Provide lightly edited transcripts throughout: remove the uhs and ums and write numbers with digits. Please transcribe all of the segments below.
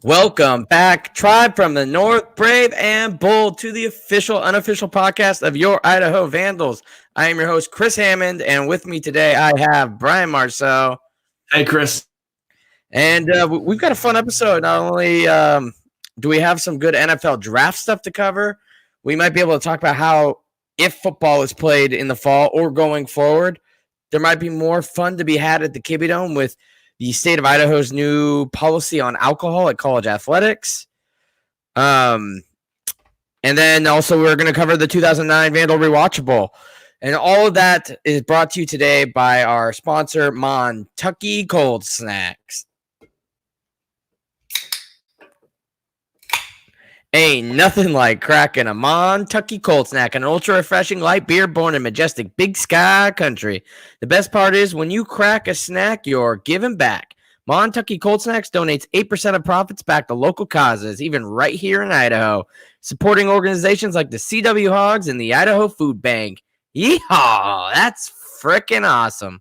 Welcome back, tribe from the North, brave and bold, to the official, unofficial podcast of your Idaho Vandals. I am your host, Chris Hammond, and with me today I have Brian Marceau. Hey, Chris. And we've got a fun episode. Not only do we have some good NFL draft stuff to cover, we might be able to talk about how, if football is played in the fall or going forward, there might be more fun to be had at the Kibbie Dome with the state of Idaho's new policy on alcohol at college athletics. And then also we're going to cover the 2009 Vandal Rewatchable. And all of that is brought to you today by our sponsor, Montucky Cold Snacks. Ain't nothing like cracking a Montucky Cold Snack, an ultra-refreshing light beer born in majestic Big Sky country. The best part is when you crack a snack, you're giving back. Montucky Cold Snacks donates 8% of profits back to local causes, even right here in Idaho, supporting organizations like the CW Hogs and the Idaho Food Bank. Yeehaw! That's freaking awesome.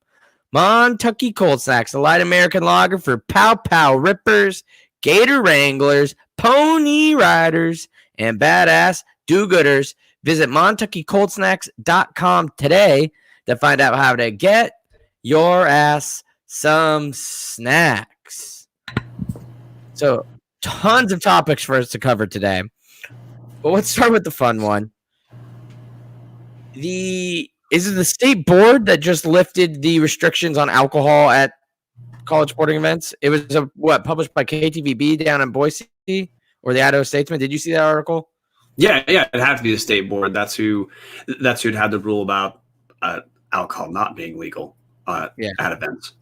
Montucky Cold Snacks, a light American lager for pow-pow rippers, gator wranglers, pony riders, and badass do-gooders. Visit MontuckyColdSnacks.com today to find out how to get your ass some snacks. So, tons of topics for us to cover today. But let's start with the fun one. Is it the state board that just lifted the restrictions on alcohol at college sporting events? It was published by KTVB down in Boise, or the Idaho Statesman. Did you see that article? Yeah, it had to be the state board. That's who'd had the rule about alcohol not being legal at events.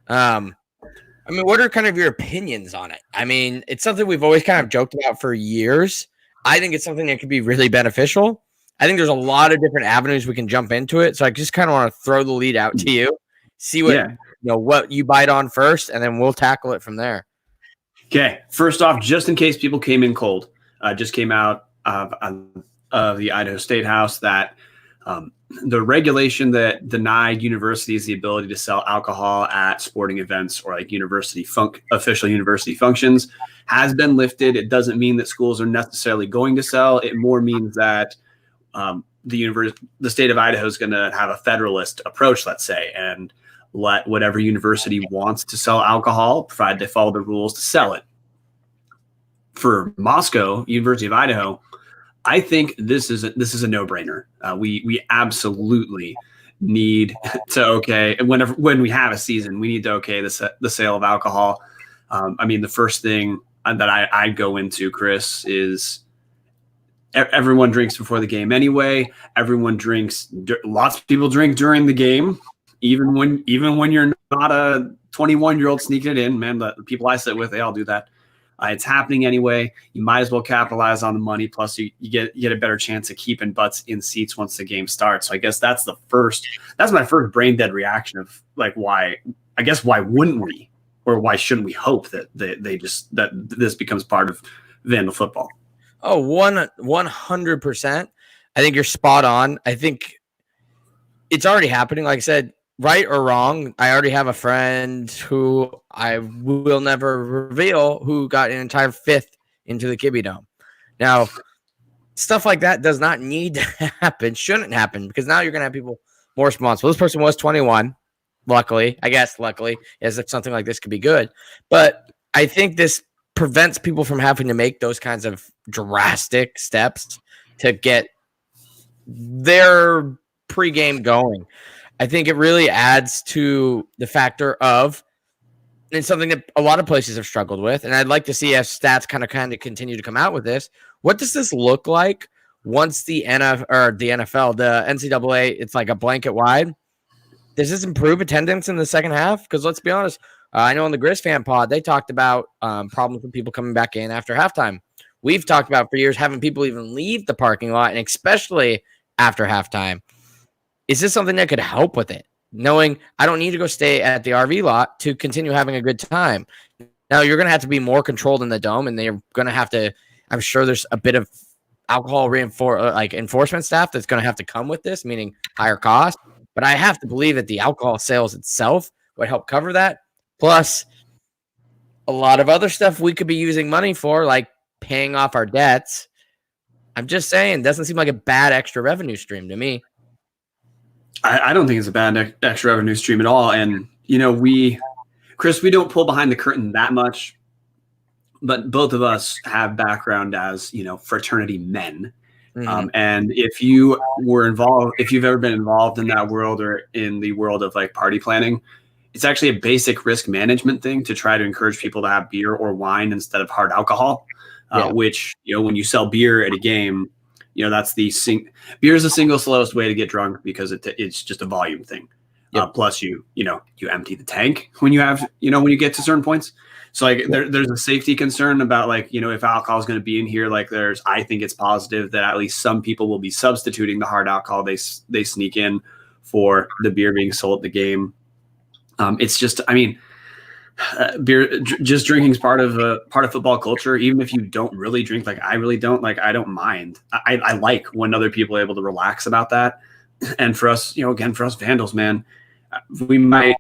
What are kind of your opinions on it? I mean, it's something we've always kind of joked about for years. I think it's something that could be really beneficial. I think there's a lot of different avenues we can jump into it. So I just kind of want to throw the lead out to you, see what you bite on first, and then we'll tackle it from there. Okay. First off, just in case people came in cold, just came out of the Idaho State House that the regulation that denied universities the ability to sell alcohol at sporting events or like official university functions has been lifted. It doesn't mean that schools are necessarily going to sell. It more means that the state of Idaho is going to have a federalist approach, let's say, and let whatever university wants to sell alcohol, provided they follow the rules, to sell it. For Moscow, University of Idaho, I think this is a no-brainer. We absolutely need to okay when we have a season, we need to okay the sale of alcohol. The first thing that I go into, Chris, is everyone drinks before the game anyway. Everyone drinks. Lots of people drink during the game. Even when you're not a 21-year-old sneaking it in, man, the people I sit with, they all do that. It's happening anyway. You might as well capitalize on the money. Plus, you get a better chance of keeping butts in seats once the game starts. So I guess that's my first brain dead reaction of like why wouldn't we, or why shouldn't we hope that that this becomes part of Vandal football? Oh, 100%. I think you're spot on. I think it's already happening. Like I said, right or wrong, I already have a friend who I will never reveal who got an entire fifth into the Kibbie Dome. Now, stuff like that does not need to happen, shouldn't happen, because now you're going to have people more responsible. This person was 21, luckily, as if something like this could be good. But I think this prevents people from having to make those kinds of drastic steps to get their pregame going. I think it really adds to the factor of, and something that a lot of places have struggled with, and I'd like to see as stats kind of continue to come out with this. What does this look like once the NFL, the NCAA, it's like a blanket wide? Does this improve attendance in the second half? Because let's be honest, I know on the Grizz Fan Pod, they talked about problems with people coming back in after halftime. We've talked about for years having people even leave the parking lot, and especially after halftime. Is this something that could help with it? Knowing I don't need to go stay at the RV lot to continue having a good time. Now, you're going to have to be more controlled in the dome, and they're going to have to, I'm sure there's a bit of alcohol enforcement staff that's going to have to come with this, meaning higher cost. But I have to believe that the alcohol sales itself would help cover that. Plus, a lot of other stuff we could be using money for, like paying off our debts. I'm just saying, doesn't seem like a bad extra revenue stream to me. I don't think it's a bad extra revenue stream at all. And, Chris, we don't pull behind the curtain that much, but both of us have background as, fraternity men. Mhm. And if you were involved, if you've ever been involved in that world or in the world of like party planning, it's actually a basic risk management thing to try to encourage people to have beer or wine instead of hard alcohol, which, when you sell beer at a game, that's beer is the single slowest way to get drunk because it's just a volume thing. Plus you empty the tank when you get to certain points. So like there's a safety concern about like, if alcohol is going to be in here, like I think it's positive that at least some people will be substituting the hard alcohol they sneak in for the beer being sold at the game. It's just, beer, just drinking is part of football culture. Even if you don't really drink, like I really don't, like I don't mind. I like when other people are able to relax about that. And for us, again, for us Vandals, man, we might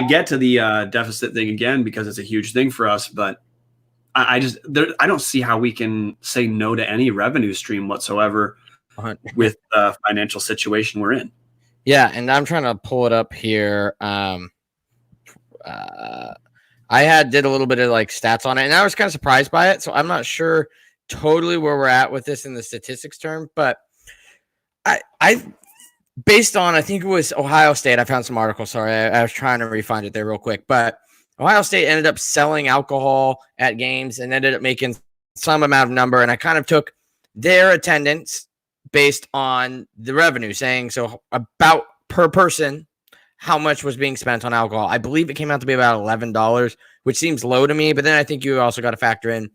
get to the deficit thing again because it's a huge thing for us. But I don't see how we can say no to any revenue stream whatsoever with the financial situation we're in. Yeah, and I'm trying to pull it up here. I did a little bit of like stats on it, and I was kind of surprised by it. So I'm not sure totally where we're at with this in the statistics term, but I based on, I think it was Ohio State. I found some articles. Sorry, I was trying to refind it there real quick, but Ohio State ended up selling alcohol at games and ended up making some amount of number. And I kind of took their attendance based on the revenue, saying so about per person how much was being spent on alcohol. I believe it came out to be about $11, which seems low to me. But then I think you also got to factor in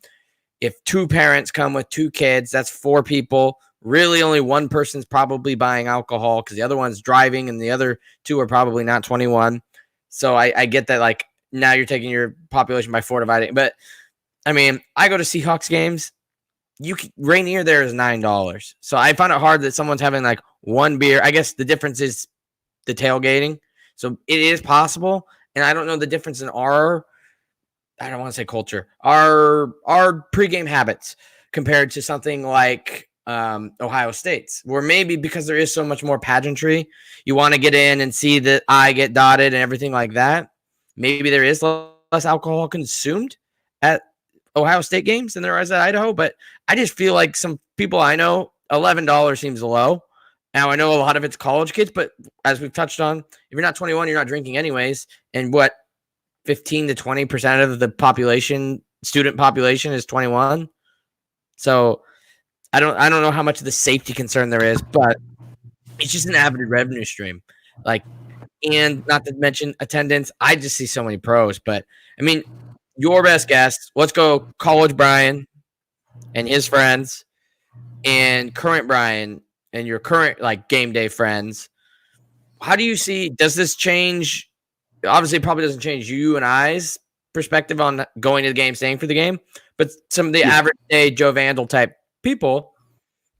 if two parents come with two kids, that's 4 people. Really, only one person's probably buying alcohol because the other one's driving and the other 2 are probably not 21. So I get that, like, now you're taking your population by 4 dividing. But, I go to Seahawks games. Rainier there is $9. So I find it hard that someone's having, like, one beer. I guess the difference is the tailgating. So it is possible. And I don't know the difference in I don't want to say culture, our pregame habits compared to something like Ohio State's, where maybe because there is so much more pageantry, you want to get in and see the I get dotted and everything like that. Maybe there is less alcohol consumed at Ohio State games than there is at Idaho, but I just feel like some people I know, $11 seems low. Now, I know a lot of it's college kids, but as we've touched on, if you're not 21, you're not drinking anyways. And 15 to 20% of the student population is 21. So I don't know how much of the safety concern there is, but it's just an added revenue stream. Like, and not to mention attendance. I just see so many pros, but your best guess, let's go college Brian and his friends and current Brian and your current like game day friends. How do you see, does this change? Obviously, it probably doesn't change you and I's perspective on going to the game, staying for the game, but some of the average day Joe Vandal type people,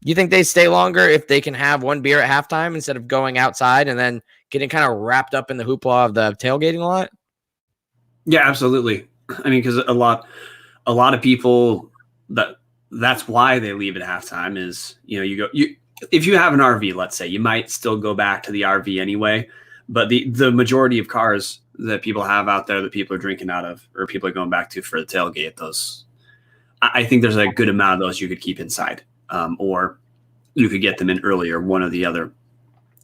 you think they stay longer if they can have one beer at halftime instead of going outside and then getting kind of wrapped up in the hoopla of the tailgating lot? Yeah, absolutely. Because a lot of people that's why they leave at halftime is, if you have an RV, let's say, you might still go back to the RV anyway. But the majority of cars that people have out there that people are drinking out of or people are going back to for the tailgate, I think there's a good amount of those you could keep inside, or you could get them in earlier, one or the other.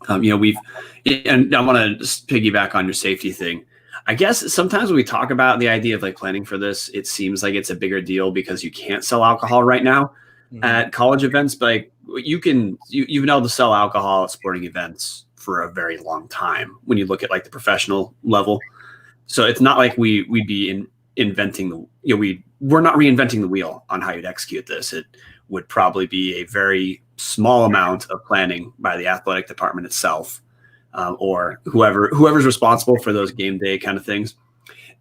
And I want to piggyback on your safety thing. I guess sometimes when we talk about the idea of like planning for this, it seems like it's a bigger deal because you can't sell alcohol right now at college events, but like you've been able to sell alcohol at sporting events for a very long time when you look at like the professional level. So it's not like we'd be inventing we're not reinventing the wheel on how you'd execute this. It would probably be a very small amount of planning by the athletic department itself, or whoever's responsible for those game day kind of things.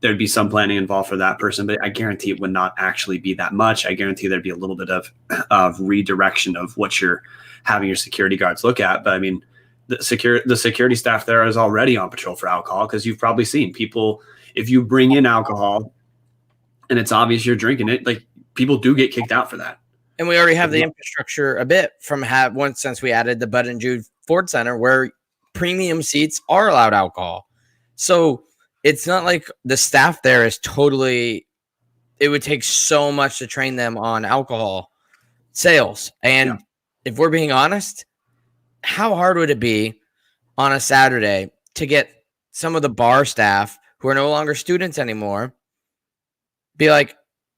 There'd be some planning involved for that person, but I guarantee it would not actually be that much. I guarantee there'd be a little bit of redirection of what you're having your security guards look at. But the security staff there is already on patrol for alcohol because you've probably seen people. if you bring in alcohol and it's obvious you're drinking it, like people do get kicked out for that. And we already have the infrastructure a bit from once since we added the Bud and Jude Ford Center where premium seats are allowed alcohol. So it's not like the staff there is totally, it would take so much to train them on alcohol sales. And if we're being honest, how hard would it be on a Saturday to get some of the bar staff who are no longer students anymore, be like,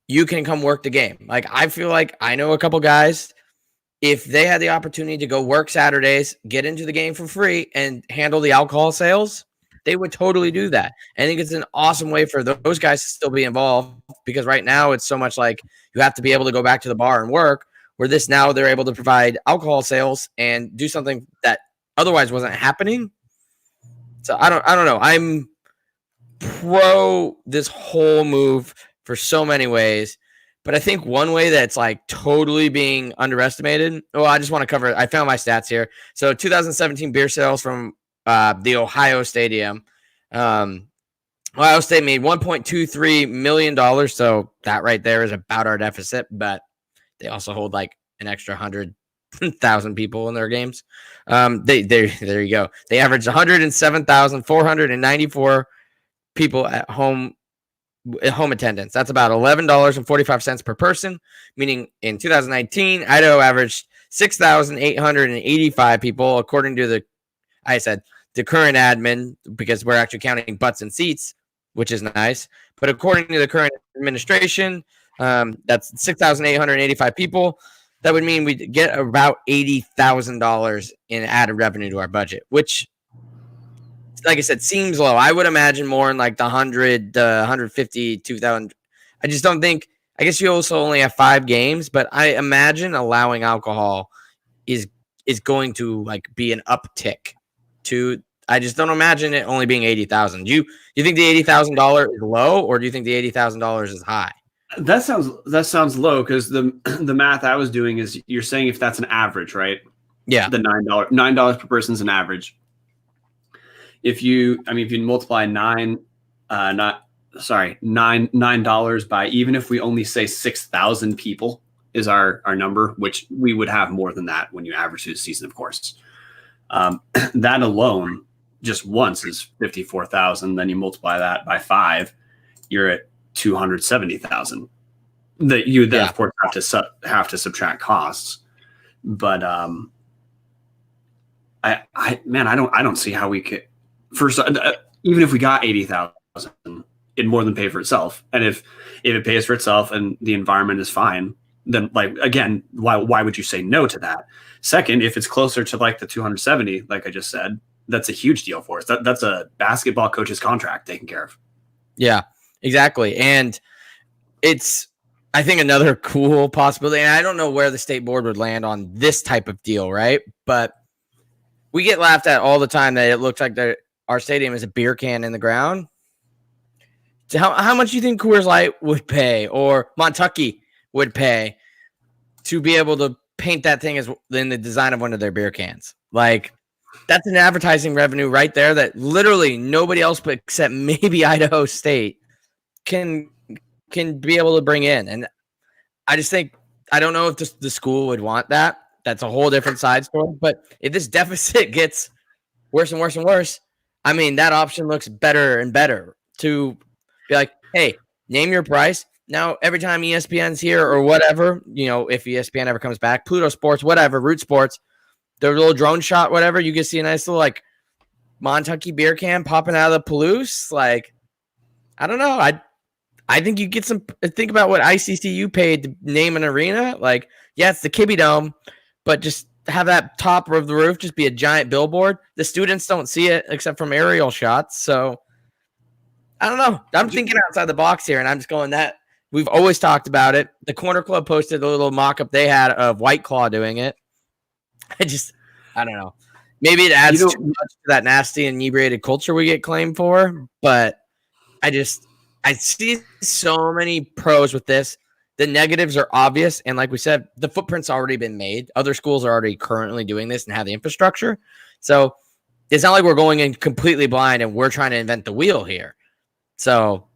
you can come work the game. Like, I feel like I know a couple guys, if they had the opportunity to go work Saturdays, get into the game for free and handle the alcohol sales, they would totally do that. I think it's an awesome way for those guys to still be involved, because right now it's so much like you have to be able to go back to the bar and work, where this now they're able to provide alcohol sales and do something that otherwise wasn't happening. So I don't know. I'm pro this whole move for so many ways, but I think one way that's like totally being underestimated. Well, I just want to cover it. I found my stats here. So 2017 beer sales from the Ohio Stadium. Ohio State made $1.23 million. So that right there is about our deficit, but they also hold like an extra 100,000 people in their games. There you go. They averaged 107,494 people at home attendance. That's about $11.45 per person, meaning in 2019, Idaho averaged 6,885 people, according to the current admin, because we're actually counting butts and seats, which is nice. But according to the current administration, that's 6,885 people. That would mean we'd get about $80,000 in added revenue to our budget, which, like I said, seems low. I would imagine more in like the 100, 150, 2,000. I just don't think. I guess you also only have 5 games, but I imagine allowing alcohol is going to like be an uptick. I just don't imagine it only being 80,000. Do you think the $80,000 is low, or do you think the $80,000 is high? That sounds low, because the math I was doing is, you're saying if that's an average, right? Yeah. The $9 per person is an average. If you multiply $9 by, even if we only say 6,000 people is our number, which we would have more than that when you average through the season, of course. That alone, just once, is 54,000. Then you multiply that by 5, you're at 270,000. That you then of course have to subtract costs. But I don't see how we could. First, even if we got 80,000, it more than pay for itself. And if it pays for itself and the environment is fine, then, like, again, why would you say no to that? Second, if it's closer to like the 270, like I just said, that's a huge deal for us. That's a basketball coach's contract taken care of. Yeah, exactly. And it's, I think, another cool possibility. And I don't know where the state board would land on this type of deal, right? But we get laughed at all the time that it looks like our stadium is a beer can in the ground. So how much do you think Coors Light would pay, or Montucky would pay, to be able to paint that thing as in the design of one of their beer cans? Like, that's an advertising revenue right there that literally nobody else but except maybe Idaho State can be able to bring in. And I just think, I don't know if the school would want that. That's a whole different side story. But if this deficit gets worse and worse and worse, I mean, that option looks better and better, to be like, hey, name your price. Now, every time ESPN's here or whatever, if ESPN ever comes back, Pluto Sports, whatever, Root Sports, their little drone shot, whatever, you can see a nice little like Montucky beer can popping out of the Palouse. Like, I don't know. I think you get some. Think about what ICCU paid to name an arena. Like, yeah, it's the Kibbie Dome, but just have that top of the roof just be a giant billboard. The students don't see it except from aerial shots. So I don't know. I'm thinking outside the box here, and I'm just going that. We've always talked about it. The Corner Club posted a little mock-up they had of White Claw doing it. I don't know. Maybe it adds too much to that nasty inebriated culture we get claimed for, but I see so many pros with this. The negatives are obvious, and like we said, the footprint's already been made. Other schools are already currently doing this and have the infrastructure. So it's not like we're going in completely blind and we're trying to invent the wheel here. So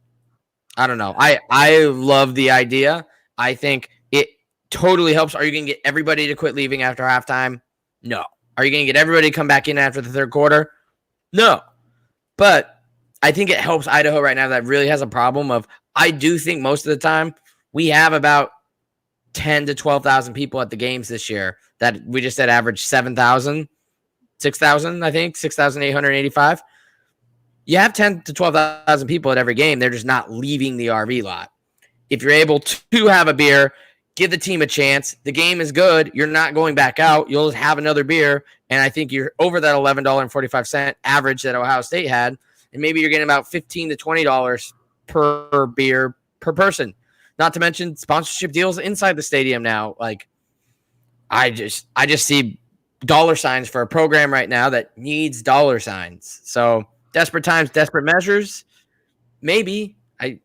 I don't know. I love the idea. I think it totally helps. Are you going to get everybody to quit leaving after halftime? No. Are you going to get everybody to come back in after the third quarter? No. But I think it helps Idaho right now that really has a problem of, I do think most of the time we have about 10 to 12,000 people at the games this year that we just said average 7,000, 6,000, I think, 6,885. You have 10 to 12,000 people at every game. They're just not leaving the RV lot. If you're able to have a beer, give the team a chance. The game is good. You're not going back out. You'll have another beer. And I think you're over that $11.45 average that Ohio State had. And maybe you're getting about $15 to $20 per beer per person. Not to mention sponsorship deals inside the stadium now. Like, I just see dollar signs for a program right now that needs dollar signs. So desperate times, desperate measures. Maybe I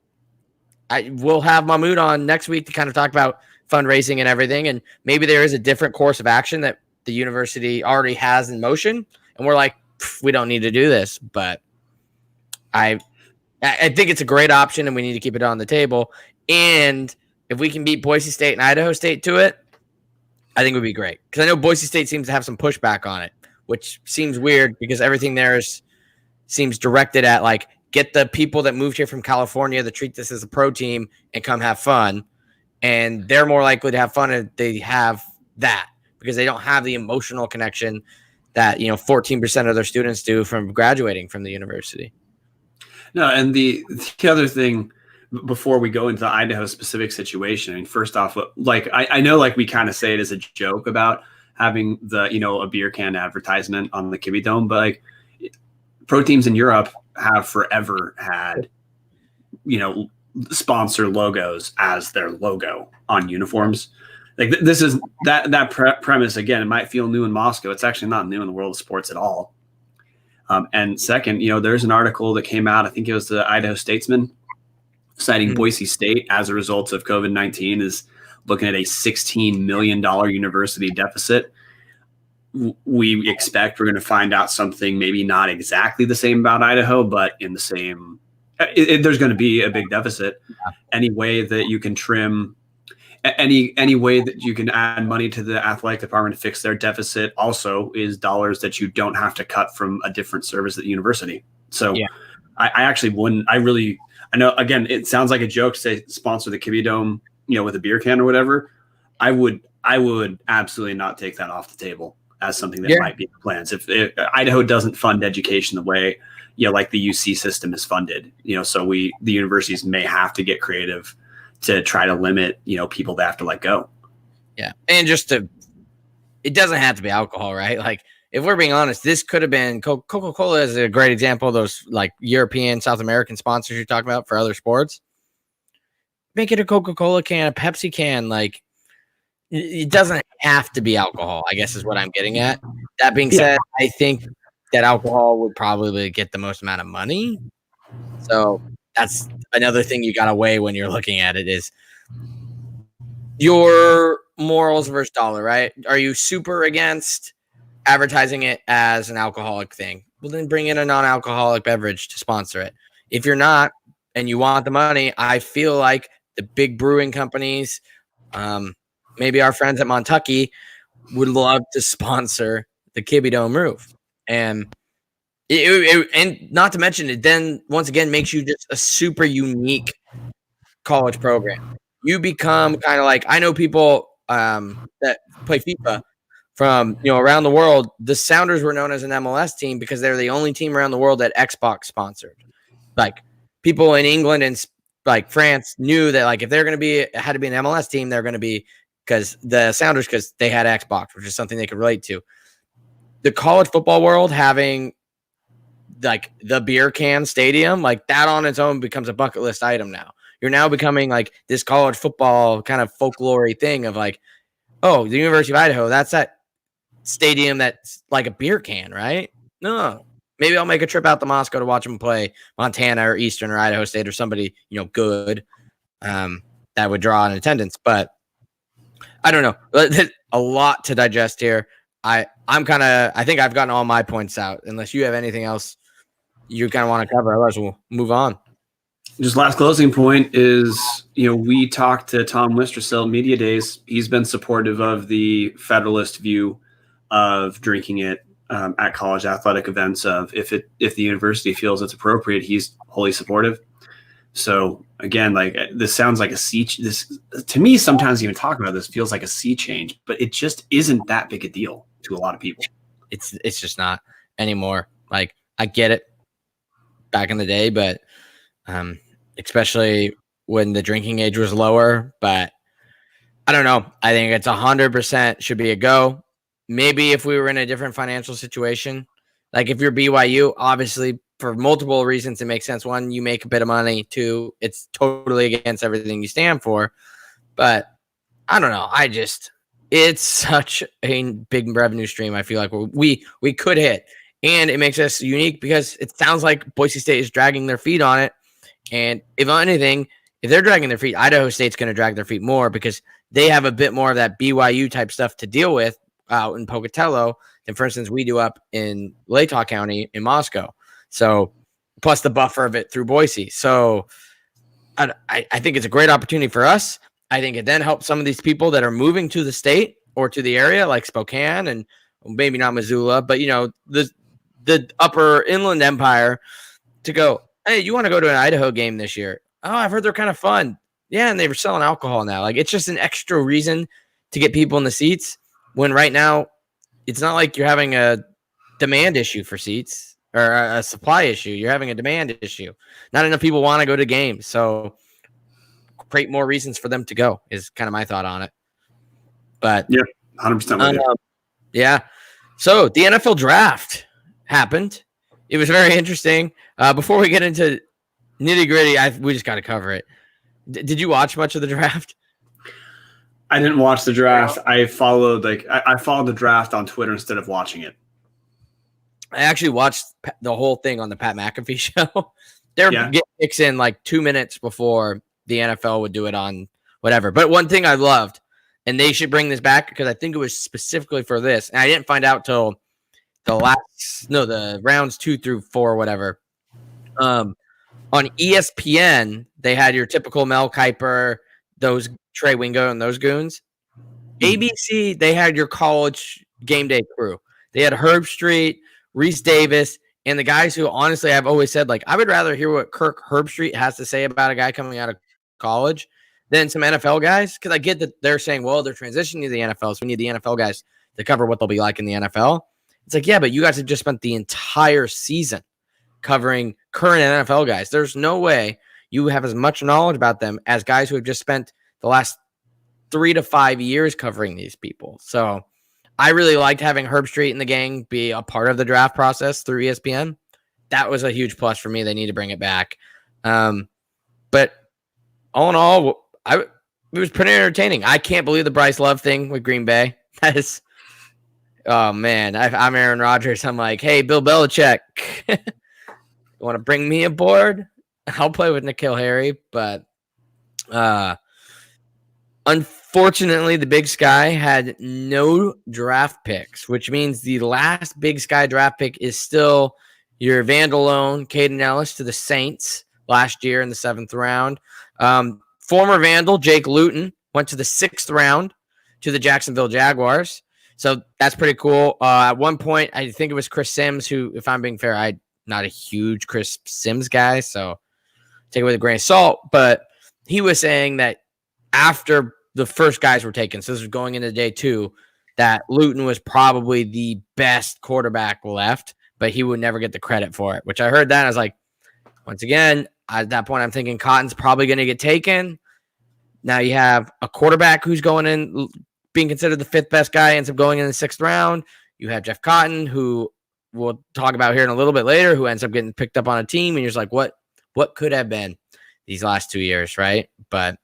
will have Mahmoud on next week to kind of talk about fundraising and everything. And maybe there is a different course of action that the university already has in motion. And we're like, we don't need to do this. But I think it's a great option and we need to keep it on the table. And if we can beat Boise State and Idaho State to it, I think it would be great. Because I know Boise State seems to have some pushback on it, which seems weird because everything there seems directed at, like, get the people that moved here from California that treat this as a pro team and come have fun. And they're more likely to have fun if they have that because they don't have the emotional connection that, 14% of their students do from graduating from the university. No, and the other thing before we go into the Idaho specific situation, I mean, first off, like I know, like we kind of say it as a joke about having the, a beer can advertisement on the Kibbie Dome, but like pro teams in Europe have forever had, sponsor logos as their logo on uniforms. Like this is that premise, again, it might feel new in Moscow. It's actually not new in the world of sports at all. And second, there's an article that came out, I think it was the Idaho Statesman, citing Boise State as a result of COVID-19 is looking at a $16 million university deficit. We expect we're going to find out something maybe not exactly the same about Idaho, but in the same, there's going to be a big deficit. Any way that you can trim, any way that you can add money to the athletic department to fix their deficit also is dollars that you don't have to cut from a different service at the university. So yeah. I actually wouldn't, I know, again, it sounds like a joke to say sponsor the Kibbie Dome, with a beer can or whatever. I would absolutely not take that off the table as something that might be in the plans. If Idaho doesn't fund education the way, like the UC system is funded, so the universities may have to get creative to try to limit, people that have to let go. Yeah. And it doesn't have to be alcohol, right? Like, if we're being honest, this could have been Coca-Cola is a great example of those like European, South American sponsors you're talking about for other sports. Make it a Coca-Cola can, a Pepsi can. Like, it doesn't have to be alcohol, I guess is what I'm getting at. That being said, I think that alcohol would probably get the most amount of money. So that's another thing you got to weigh when you're looking at it is your morals versus dollar, right? Are you super against advertising it as an alcoholic thing? Well, then bring in a non-alcoholic beverage to sponsor it. If you're not and you want the money, I feel like the big brewing companies, maybe our friends at Montucky, would love to sponsor the Kibbie Dome roof. And and not to mention it then once again makes you just a super unique college program. You become kind of like, I know people that play FIFA from around the world. The Sounders were known as an MLS team because they're the only team around the world that Xbox sponsored. Like, people in England and like France knew that, like, if they're going to had to be an MLS team, they're going to be because the Sounders, because they had Xbox, which is something they could relate to. The college football world having like the beer can stadium, like that on its own becomes a bucket list item now. You're now becoming like this college football kind of folklore thing of like, oh, the University of Idaho, that's that stadium that's like a beer can, right? No. Maybe I'll make a trip out to Moscow to watch them play Montana or Eastern or Idaho State or somebody, good that would draw an attendance. But I don't know. There's a lot to digest here. I think I've gotten all my points out. Unless you have anything else you kind of want to cover, otherwise we'll move on. Just last closing point is, we talked to Tom Wistrcill at Media Days. He's been supportive of the Federalist view of drinking it at college athletic events. Of if the university feels it's appropriate, he's wholly supportive. So again, like this sounds like a sea. This to me, sometimes even talking about this feels like a sea change, but it just isn't that big a deal to a lot of people. It's just not anymore. Like I get it back in the day, but especially when the drinking age was lower. But I don't know. I think it's 100% should be a go. Maybe if we were in a different financial situation, like if you're BYU, obviously for multiple reasons, it makes sense. One, you make a bit of money. Two, it's totally against everything you stand for. But I don't know. It's such a big revenue stream. I feel like we could hit, and it makes us unique because it sounds like Boise State is dragging their feet on it. And if anything, if they're dragging their feet, Idaho State's going to drag their feet more because they have a bit more of that BYU type stuff to deal with out in Pocatello than, for instance, we do up in Latah County in Moscow. So plus the buffer of it through Boise. So I think it's a great opportunity for us. I think it then helps some of these people that are moving to the state or to the area like Spokane and maybe not Missoula, but the upper inland empire to go, hey, you want to go to an Idaho game this year? Oh, I've heard they're kind of fun. Yeah, and they were selling alcohol now. Like it's just an extra reason to get people in the seats when right now it's not like you're having a demand issue for seats or a supply issue. You're having a demand issue. Not enough people want to go to games. So create more reasons for them to go is kind of my thought on it. But yeah, 100%. Yeah. So the NFL draft happened. It was very interesting. Before we get into nitty gritty, we just got to cover it. Did you watch much of the draft? I didn't watch the draft. I followed the draft on Twitter instead of watching it. I actually watched the whole thing on the Pat McAfee show. They're getting picks in like 2 minutes before the NFL would do it on whatever. But one thing I loved, and they should bring this back because I think it was specifically for this, and I didn't find out till the rounds 2 through 4, whatever. On ESPN, they had your typical Mel Kiper, those Trey Wingo and those goons. ABC, they had your college game day crew. They had Herb Street, Reese Davis, and the guys who honestly I've always said, like, I would rather hear what Kirk Herbstreit has to say about a guy coming out of college than some NFL guys. Because I get that they're saying, well, they're transitioning to the NFL, so we need the NFL guys to cover what they'll be like in the NFL. It's like, yeah, but you guys have just spent the entire season covering current NFL guys. There's no way you have as much knowledge about them as guys who have just spent the last 3 to 5 years covering these people. So I really liked having Herbstreit and the gang be a part of the draft process through ESPN. That was a huge plus for me. They need to bring it back. But all in all, it was pretty entertaining. I can't believe the Bryce Love thing with Green Bay. That is, oh man, I'm Aaron Rodgers. I'm like, hey, Bill Belichick, you want to bring me aboard? I'll play with N'Keal Harry, but unfortunately, the Big Sky had no draft picks, which means the last Big Sky draft pick is still your Vandal own Caden Ellis to the Saints last year in the 7th round. Former Vandal Jake Luton went to the 6th round to the Jacksonville Jaguars. So that's pretty cool. At one point, I think it was Chris Sims who, if I'm being fair, I'm not a huge Chris Sims guy, so take it with a grain of salt. But he was saying that after the first guys were taken, so this was going into day 2, that Luton was probably the best quarterback left, but he would never get the credit for it, which I heard that. I was like, once again, at that point, I'm thinking Cotton's probably going to get taken. Now you have a quarterback who's going in, being considered the 5th best guy, ends up going in the 6th round. You have Jeff Cotton, who we'll talk about here in a little bit later, who ends up getting picked up on a team, and you're just like, what could have been these last 2 years, right? But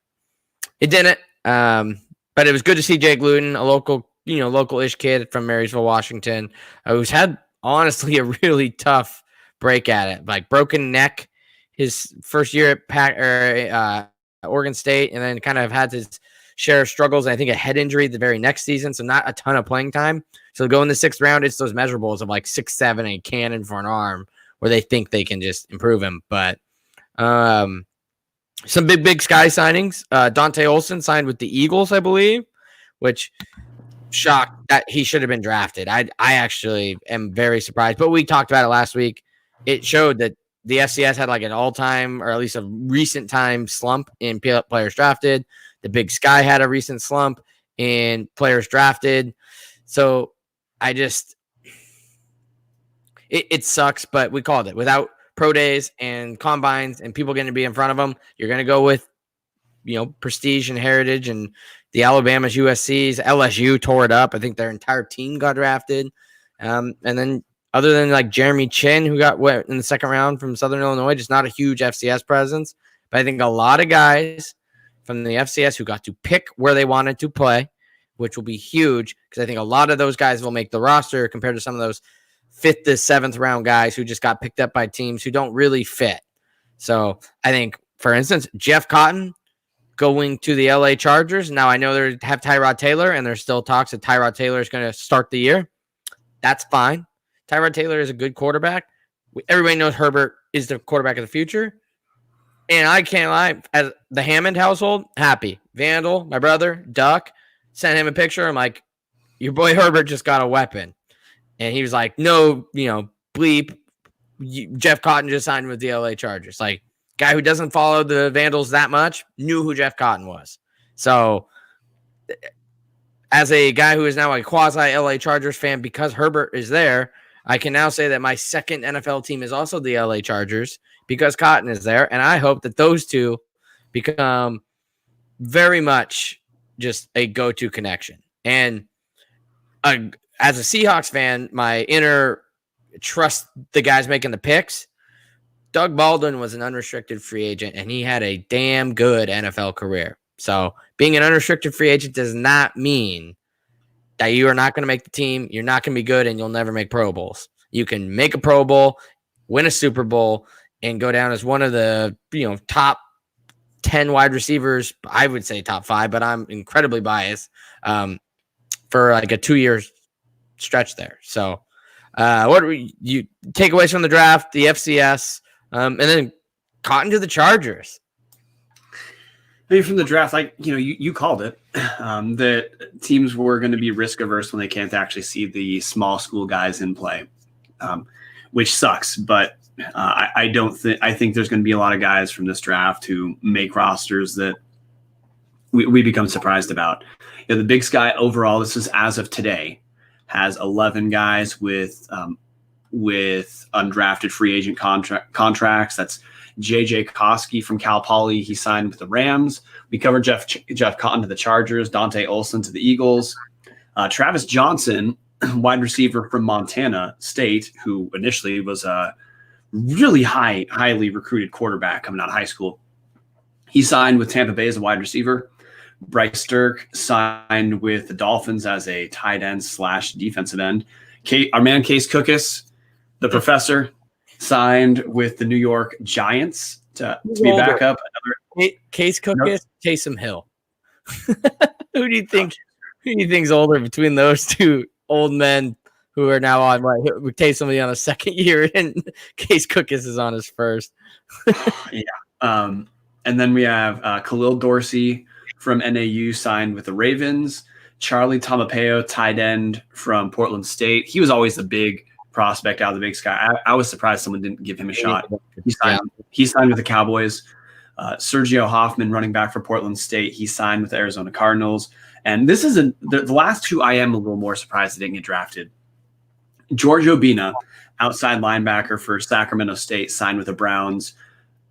it didn't. But it was good to see Jake Luton, a local-ish kid from Marysville, Washington, who's had, honestly, a really tough break at it. Like, broken neck his first year at Oregon State, and then kind of had his share of struggles, and I think a head injury the very next season, so not a ton of playing time. So go in the 6th round, it's those measurables of like 6'7" and a cannon for an arm where they think they can just improve him. But Some big sky signings. Dante Olson signed with the Eagles, I believe, which shocked that he should have been drafted. I actually am very surprised, but we talked about it last week. It showed that the FCS had like an all-time or at least a recent time slump in players drafted. The Big Sky had a recent slump in players drafted. So it sucks, but we called it. Without pro days and combines and people going to be in front of them, you're going to go with, prestige and heritage, and the Alabamas, USC's, LSU tore it up. I think their entire team got drafted. And then other than like Jeremy Chin, who got wet in the second round from Southern Illinois, just not a huge FCS presence. But I think a lot of guys from the FCS who got to pick where they wanted to play, which will be huge because I think a lot of those guys will make the roster compared to some of those 5th to 7th round guys who just got picked up by teams who don't really fit. So I think, for instance, Jeff Cotton going to the LA Chargers. Now I know they have Tyrod Taylor, and there's still talks that Tyrod Taylor is going to start the year. That's fine. Tyrod Taylor is a good quarterback. Everybody knows Herbert is the quarterback of the future. And I can't lie, as the Hammond household, happy. Vandal, my brother, Duck, sent him a picture. I'm like, your boy Herbert just got a weapon. And he was like, no, bleep. Jeff Cotton just signed with the LA Chargers. Like, guy who doesn't follow the Vandals that much knew who Jeff Cotton was. So, as a guy who is now a quasi LA Chargers fan because Herbert is there, I can now say that my second NFL team is also the LA Chargers because Cotton is there. And I hope that those two become very much just a go-to connection. And as a Seahawks fan, my inner trust the guys making the picks. Doug Baldwin was an unrestricted free agent, and he had a damn good NFL career. So being an unrestricted free agent does not mean that you are not going to make the team, you're not going to be good, and you'll never make Pro Bowls. You can make a Pro Bowl, win a Super Bowl, and go down as one of the top 10 wide receivers. I would say top 5, but I'm incredibly biased for like a 2-year stretch there. So what are you takeaways from the draft, the FCS, and then Cotton to the Chargers? Maybe from the draft, like, you called it, that teams were going to be risk averse when they can't actually see the small school guys in play, which sucks. But I think there's going to be a lot of guys from this draft who make rosters that we become surprised about. The Big Sky overall, this is as of today, has 11 guys with undrafted free agent contracts. That's JJ Koski from Cal Poly. He signed with the Rams. We covered Jeff Cotton to the Chargers, Dante Olson to the Eagles, Travis Johnson, wide receiver from Montana State, who initially was a really highly recruited quarterback coming out of high school. He signed with Tampa Bay as a wide receiver. Bryce Stirk signed with the Dolphins as a tight end / defensive end. Our man Case Cookus, the professor, signed with the New York Giants to be back up. Case Cookus, Taysom Hill. Who do you think's older between those two old men who are now on Taysom on a second year and Case Cookus is on his first? Yeah. And then we have Khalil Dorsey from NAU signed with the Ravens. Charlie Tomapeo, tight end from Portland State. He was always the big prospect out of the Big Sky. I was surprised someone didn't give him a shot. He signed with the Cowboys. Sergio Hoffman, running back for Portland State. He signed with the Arizona Cardinals. And this is the last two I am a little more surprised they didn't get drafted. George Obina, outside linebacker for Sacramento State, signed with the Browns.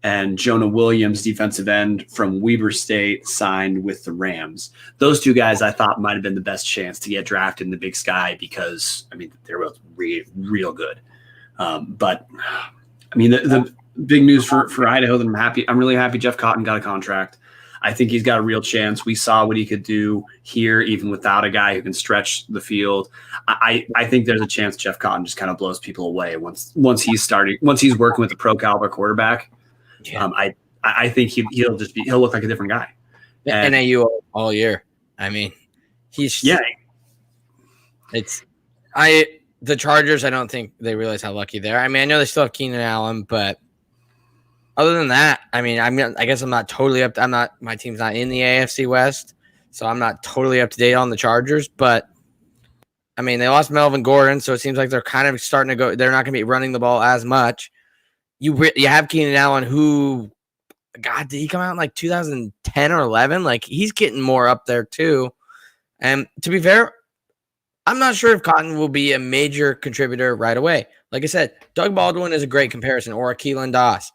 And Jonah Williams, defensive end from Weber State, signed with the Rams. Those two guys I thought might have been the best chance to get drafted in the Big Sky because, they're both real good. But the big news for Idaho that I'm really happy Jeff Cotton got a contract. I think he's got a real chance. We saw what he could do here, even without a guy who can stretch the field. I think there's a chance Jeff Cotton just kind of blows people away once he's working with a pro caliber quarterback. Yeah. I think he'll look like a different guy. And NAU all year. The Chargers, I don't think they realize how lucky they are. I know they still have Keenan Allen, but Other than that, I mean, I guess I'm not totally up. My team's not in the AFC West, so I'm not totally up to date on the Chargers. But I mean, they lost Melvin Gordon, so it seems like they're kind of starting to go. They're not going to be running the ball as much. You have Keenan Allen, who, God, did he come out in like 2010 or 11? Like, he's getting more up there too. And to be fair, I'm not sure if Cotton will be a major contributor right away. Like I said, Doug Baldwin is a great comparison, or a Keelan Doss.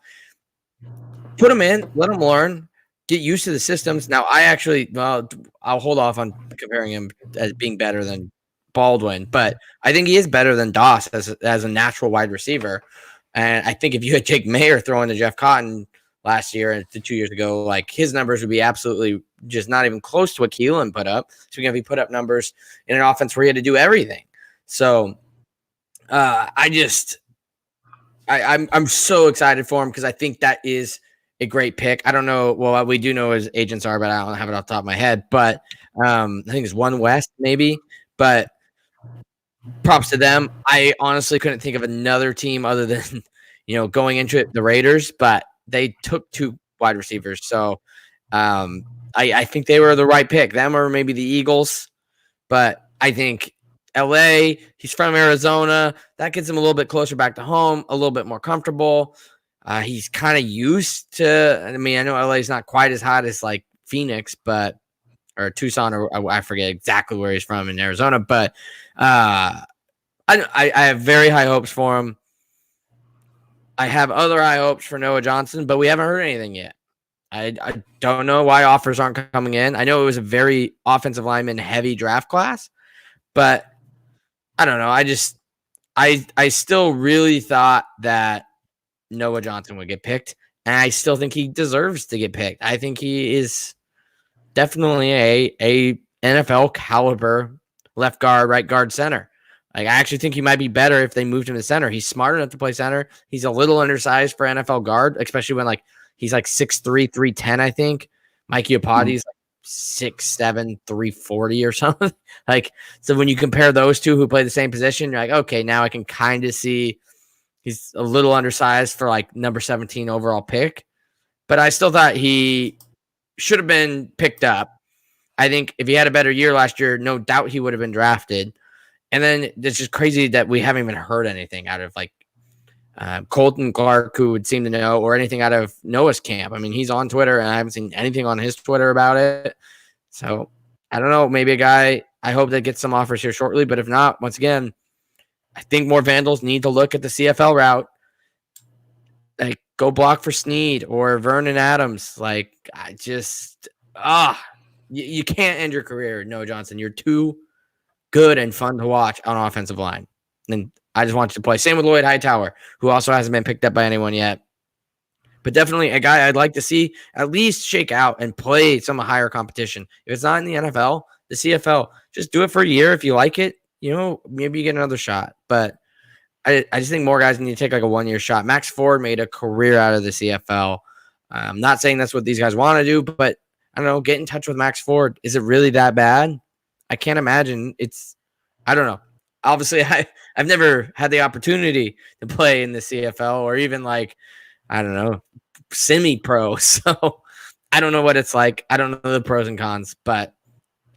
Put him in, let him learn, get used to the systems. Now, I'll hold off on comparing him as being better than Baldwin, but I think he is better than Doss as a natural wide receiver. And I think if you had Jake Mayer throwing to Jeff Cotton last year and 2 years ago, like, his numbers would be absolutely just not even close to what Keelan put up. So if he put up numbers in an offense where he had to do everything. So I'm so excited for him because I think that is a great pick. I don't know. Well, we do know his agents are, but I don't have it off the top of my head. But I think it's One West maybe. But props to them. I honestly couldn't think of another team other than, going into it, the Raiders, but they took 2 wide receivers. So I think they were the right pick. Them or maybe the Eagles. But I think LA, he's from Arizona. That gets him a little bit closer back to home, a little bit more comfortable. He's kind of used to, I mean, I know LA is not quite as hot as like Phoenix, or Tucson, or I forget exactly where he's from in Arizona, but I have very high hopes for him. I have other high hopes for Noah Johnson, but we haven't heard anything yet. I don't know why offers aren't coming in. I know it was a very offensive lineman heavy draft class, but I don't know. I still really thought that Noah Johnson would get picked, and I still think he deserves to get picked. I think he is definitely a NFL caliber left guard, right guard, center. Like, I actually think he might be better if they moved him to center. He's smart enough to play center. He's a little undersized for NFL guard, especially when he's like 6'3", 310, I think. Mike Iupati's like 6'7", 340 or something. So when you compare those two who play the same position, you're like, okay, now I can kind of see he's a little undersized for like number 17 overall pick. But I still thought he should have been picked up. I think if he had a better year last year, no doubt he would have been drafted. And then it's just crazy that we haven't even heard anything out of Colton Clark, who would seem to know, or anything out of Noah's camp. I mean, he's on Twitter, and I haven't seen anything on his Twitter about it. So I don't know. Maybe a guy, I hope that gets some offers here shortly. But if not, once again, I think more Vandals need to look at the CFL route. Like, go block for Snead or Vernon Adams. Like, you can't end your career, Noah Johnson. You're too good and fun to watch on offensive line. And I just want you to play. Same with Lloyd Hightower, who also hasn't been picked up by anyone yet. But definitely a guy I'd like to see at least shake out and play some higher competition. If it's not in the NFL, the CFL, just do it for a year. If you like it, maybe you get another shot. But I just think more guys need to take like a 1-year shot. Max Ford made a career out of the CFL. I'm not saying that's what these guys want to do, but I don't know, get in touch with Max Ford. Is it really that bad? I can't imagine. I don't know. Obviously, I've never had the opportunity to play in the CFL or even semi-pro. So I don't know what it's like. I don't know the pros and cons, but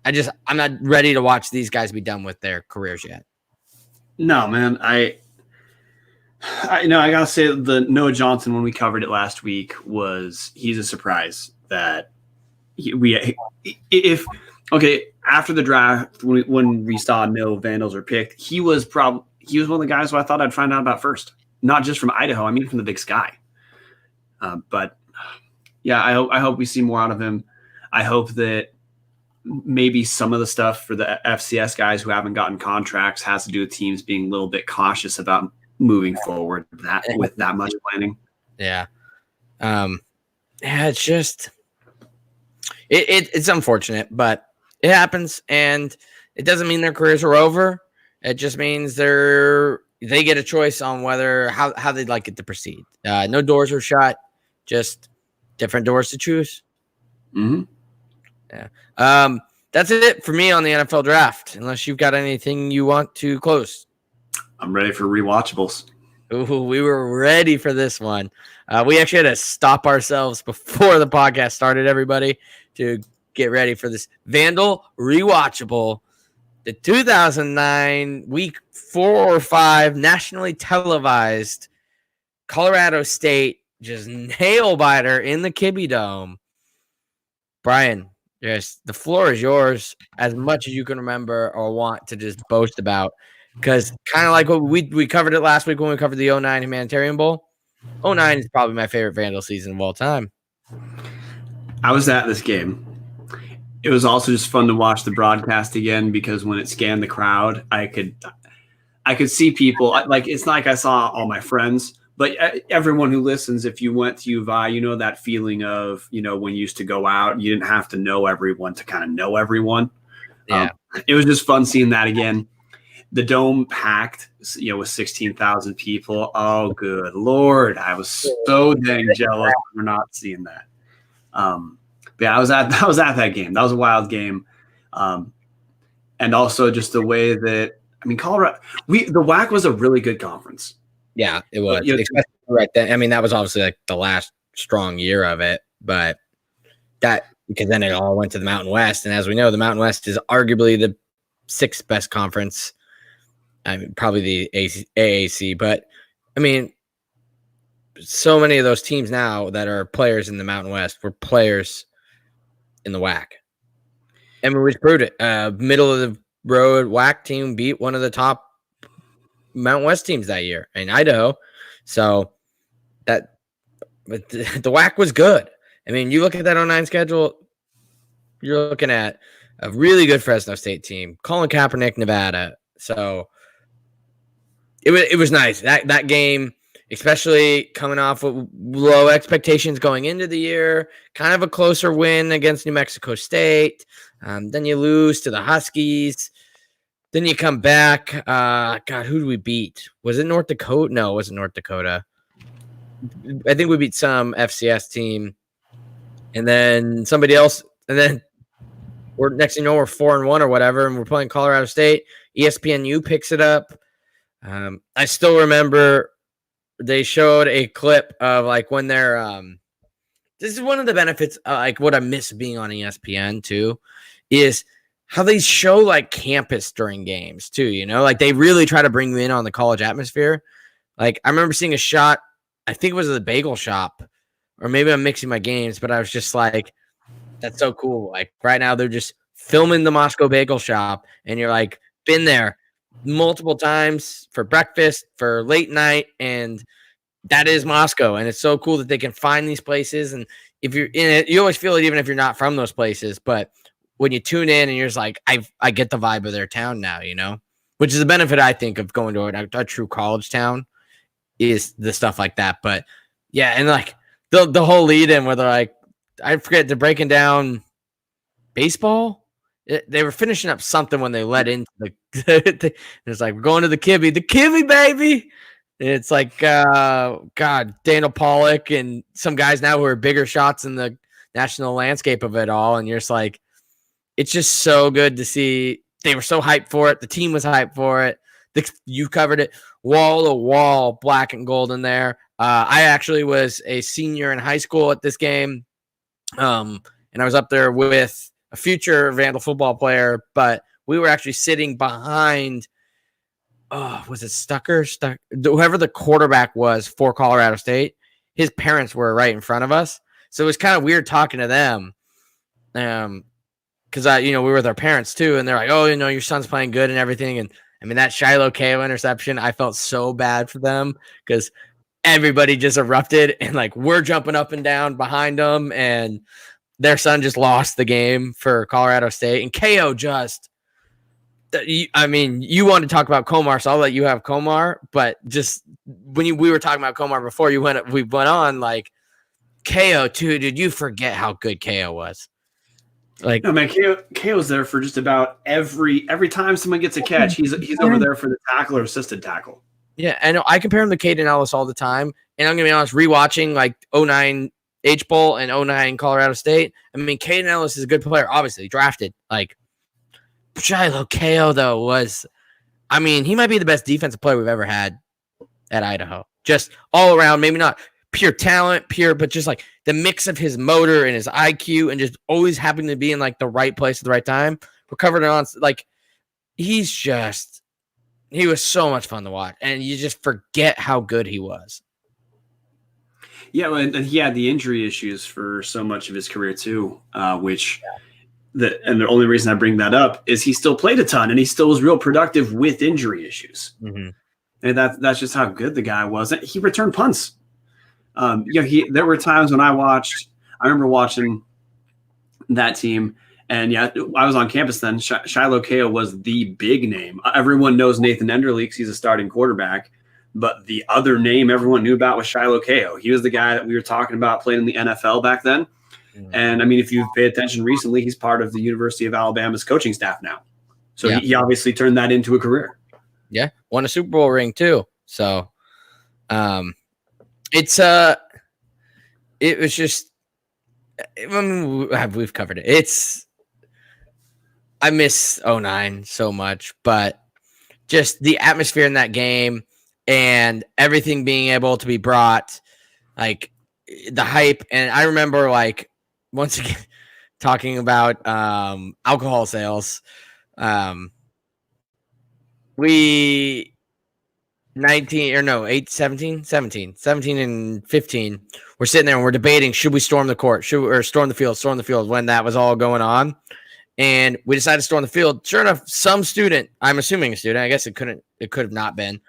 I'm not ready to watch these guys be done with their careers yet. No, man. I gotta say the Noah Johnson, when we covered it last week, he's a surprise that after the draft, when we saw no Vandals are picked, he was one of the guys who I thought I'd find out about first, not just from Idaho. I mean, from the Big Sky. But yeah, I hope we see more out of him. I hope that maybe some of the stuff for the FCS guys who haven't gotten contracts has to do with teams being a little bit cautious about moving forward with that much planning. Yeah. It's just it's unfortunate, but it happens, and it doesn't mean their careers are over. It just means they get a choice on how they'd like it to proceed. No doors are shut, just different doors to choose. Mm-hmm. Yeah. That's it for me on the NFL draft. Unless you've got anything you want to close. I'm ready for rewatchables. Ooh, we were ready for this one. We actually had to stop ourselves before the podcast started, everybody, to get ready for this Vandal Rewatchable, the 2009 week 4 or 5 nationally televised Colorado State just nail biter in the Kibbie Dome. Brian, yes, the floor is yours as much as you can remember or want to just boast about. Because kind of like what we covered it last week when we covered the 09 Humanitarian Bowl. 09 is probably my favorite Vandal season of all time. I was at this game. It was also just fun to watch the broadcast again because when it scanned the crowd, I could see people. Like, it's not like I saw all my friends, but everyone who listens, if you went to U of I, you know that feeling of, when you used to go out, you didn't have to know everyone to kind of know everyone. Yeah. It was just fun seeing that again. The dome packed, with 16,000 people. Oh, good Lord. I was so dang jealous for not seeing that. But yeah, I was at that game. That was a wild game. And also just the way that, Colorado, the WAC was a really good conference. Yeah, it was. Especially right then. That was obviously like the last strong year of it, but because then it all went to the Mountain West. And as we know, the Mountain West is arguably the 6th best conference. Probably the AAC, but so many of those teams now that are players in the Mountain West were players in the WAC. We just proved it. Middle of the road WAC team beat one of the top Mountain West teams that year in Idaho. So but the WAC was good. You look at that 09 schedule, you're looking at a really good Fresno State team, Colin Kaepernick, Nevada. So it was nice. That game, especially coming off with low expectations going into the year, kind of a closer win against New Mexico State. Then you lose to the Huskies. Then you come back. God, who did we beat? Was it North Dakota? No, it wasn't North Dakota. I think we beat some FCS team. And then somebody else. And then next thing you know, we're 4-1 or whatever, and we're playing Colorado State. ESPNU picks it up. I still remember they showed a clip of like when they're this is one of the benefits like what I miss being on ESPN too is how they show like campus during games too, like they really try to bring you in on the college atmosphere. Like I remember seeing a shot, I think it was at the bagel shop, or maybe I'm mixing my games, but I was just like, that's so cool. Like right now they're just filming the Moscow Bagel Shop and you're like been there multiple times for breakfast, for late night, and that is Moscow. And it's so cool that they can find these places. And if you're in it, you always feel it even if you're not from those places. But when you tune in and you're just like, I get the vibe of their town now, which is the benefit I think of going to a true college town is the stuff like that. But yeah, and like the whole lead in where they're like, I forget, they're breaking down baseball. They were finishing up something when they led into it's like, we're going to the Kibbie, baby. And it's like, God, Daniel Pollock and some guys now who are bigger shots in the national landscape of it all. And you're just like, it's just so good to see. They were so hyped for it. The team was hyped for it. You covered it wall to wall, black and gold in there. I actually was a senior in high school at this game. And I was up there with a future Vandal football player, but we were actually sitting behind, was it Stucker? Whoever the quarterback was for Colorado State, his parents were right in front of us. So it was kind of weird talking to them. Because we were with our parents too, and they're like, oh, your son's playing good and everything. And that Shiloh KO interception, I felt so bad for them because everybody just erupted and like we're jumping up and down behind them, and their son just lost the game for Colorado State. And KO just, you want to talk about Komar, so I'll let you have Komar. But just when we were talking about Komar before we went on, like KO too, did you forget how good KO was? Like, no, man, KO's there for just about every time someone gets a catch, he's over there for the tackle or assisted tackle. Yeah, I know. I compare him to Caden Ellis all the time, and I'm gonna be honest, rewatching like 09 H Bowl and 09 Colorado State. Caden Ellis is a good player, obviously drafted. Like Shiloh KO though was, he might be the best defensive player we've ever had at Idaho. Just all around, maybe not pure talent, but just like the mix of his motor and his IQ and just always happening to be in like the right place at the right time. Recovered on like he was so much fun to watch, and you just forget how good he was. Yeah, and he had the injury issues for so much of his career too, which the only reason I bring that up is he still played a ton and he still was real productive with injury issues. Mm-hmm. And that's just how good the guy was. He returned punts. There were times when I remember watching that team, and I was on campus then. Shiloh Kao was the big name. Everyone knows Nathan Enderle because he's a starting quarterback. But the other name everyone knew about was Shiloh Kao. He was the guy that we were talking about playing in the NFL back then. Mm-hmm. And I mean, if you've paid attention recently, he's part of the University of Alabama's coaching staff now. So he obviously turned that into a career. Yeah, won a Super Bowl ring too. So, it was just. I mean, we've covered it. I miss 09 so much, but just the atmosphere in that game. And everything being able to be brought, like the hype. And I remember, like, once again, talking about alcohol sales. 17 and 15. We're sitting there and we're debating, should we storm the court? Storm the field when that was all going on. And we decided to storm the field. Sure enough, some student, I'm assuming a student, I guess it could have not been,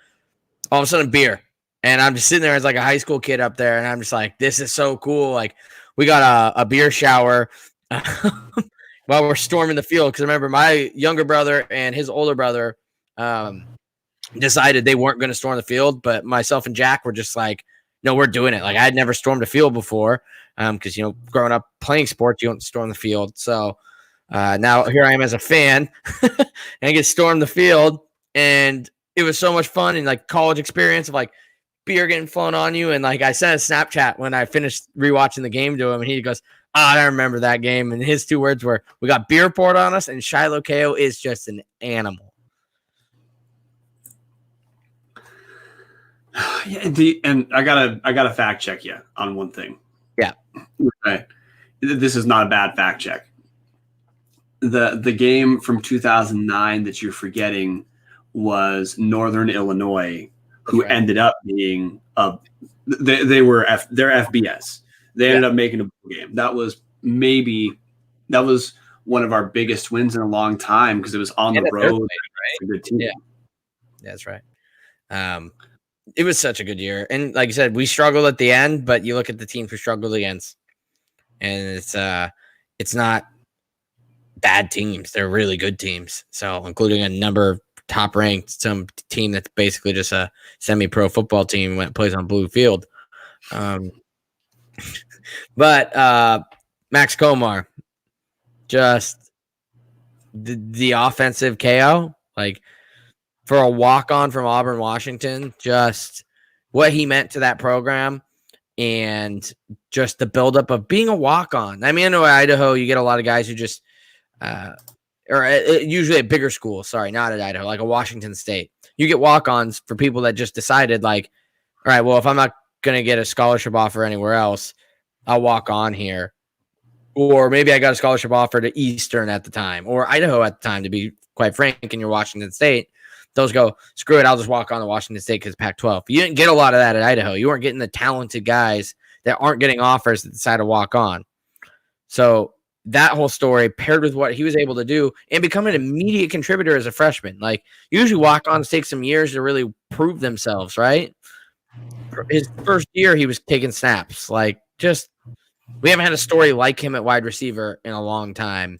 all of a sudden beer. And I'm just sitting there as like a high school kid up there. And I'm just like, this is so cool. Like we got a beer shower while we're storming the field. Cause remember my younger brother and his older brother decided they weren't going to storm the field. But myself and Jack were just like, no, we're doing it. Like I had never stormed a field before. Cause growing up playing sports, you don't storm the field. So now here I am as a fan and I get stormed the field, and it was so much fun and like college experience of like beer getting flown on you. And like I sent a Snapchat when I finished rewatching the game to him, and he goes, I remember that game. And his 2 words were, we got beer poured on us, and Shiloh Kao is just an animal. Yeah, and I gotta fact check you on one thing. Yeah. Right. This is not a bad fact check. The game from 2009 that you're forgetting was Northern Illinois, who ended up being they're FBS. They ended up making a bowl game. That was one of our biggest wins in a long time because it was on the road. Right? A good team. Yeah, that's right. It was such a good year, and like you said, we struggled at the end. But you look at the teams we struggled against, and it's not bad teams. They're really good teams. So, including a number of top-ranked, some team that's basically just a semi-pro football team when it plays on blue field. But Max Komar, just the offensive KO, like for a walk-on from Auburn, Washington, just what he meant to that program and just the buildup of being a walk-on. I mean, I know at Idaho, you get a lot of guys who just usually at bigger schools, not at Idaho, like a Washington State. You get walk-ons for people that just decided like, all right, well, if I'm not going to get a scholarship offer anywhere else, I'll walk on here. Or maybe I got a scholarship offer to Eastern at the time or Idaho at the time, to be quite frank, and you're Washington State. Those go, screw it, I'll just walk on to Washington State because Pac-12. You didn't get a lot of that at Idaho. You weren't getting the talented guys that aren't getting offers that decide to walk on. So that whole story paired with what he was able to do and become an immediate contributor as a freshman. Like usually walk-ons take some years to really prove themselves, right? His first year, he was taking snaps. Like just, we haven't had a story like him at wide receiver in a long time.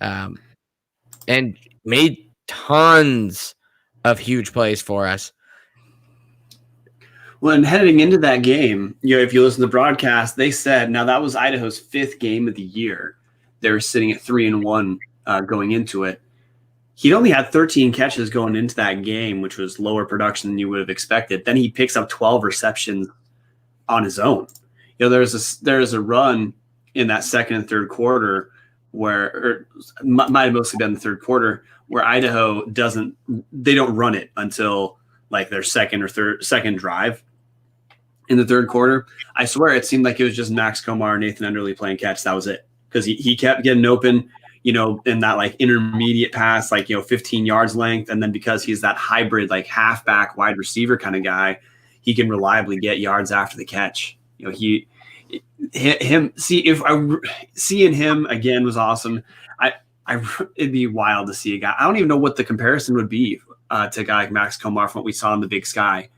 And made tons of huge plays for us. Well, and heading into that game, if you listen to the broadcast, they said, now that was Idaho's 5th game of the year. They were sitting at 3-1 going into it. He'd only had 13 catches going into that game, which was lower production than you would have expected. Then he picks up 12 receptions on his own. There's a run in that second and third quarter where might have mostly been the third quarter where Idaho don't run it until like their second drive in the third quarter. I swear it seemed like it was just Max Komar and Nathan Enderle playing catch. That was it. Because he kept getting open, in that like intermediate pass, like, 15 yards length. And then because he's that hybrid, like halfback wide receiver kind of guy, he can reliably get yards after the catch. Seeing him again was awesome. It'd be wild to see a guy. I don't even know what the comparison would be to a guy like Max Komar from what we saw in the Big Sky,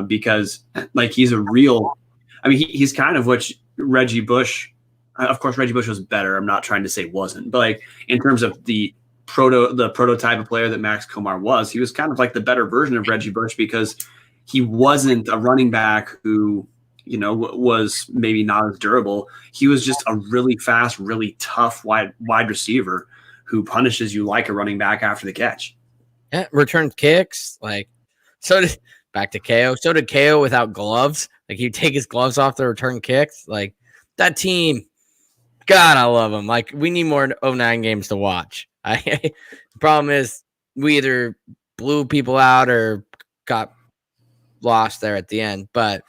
because like he's a real. I mean, he's kind of what Reggie Bush. Of course, Reggie Bush was better. I'm not trying to say wasn't, but like in terms of the prototype of player that Max Komar was, he was kind of like the better version of Reggie Bush because he wasn't a running back who, was maybe not as durable. He was just a really fast, really tough wide receiver who punishes you like a running back after the catch. Yeah, returned kicks. Like, back to KO. So did KO without gloves. Like, he'd take his gloves off to return kicks. Like, that team, God, I love them. Like, we need more 09 games to watch. The problem is we either blew people out or got lost there at the end. But,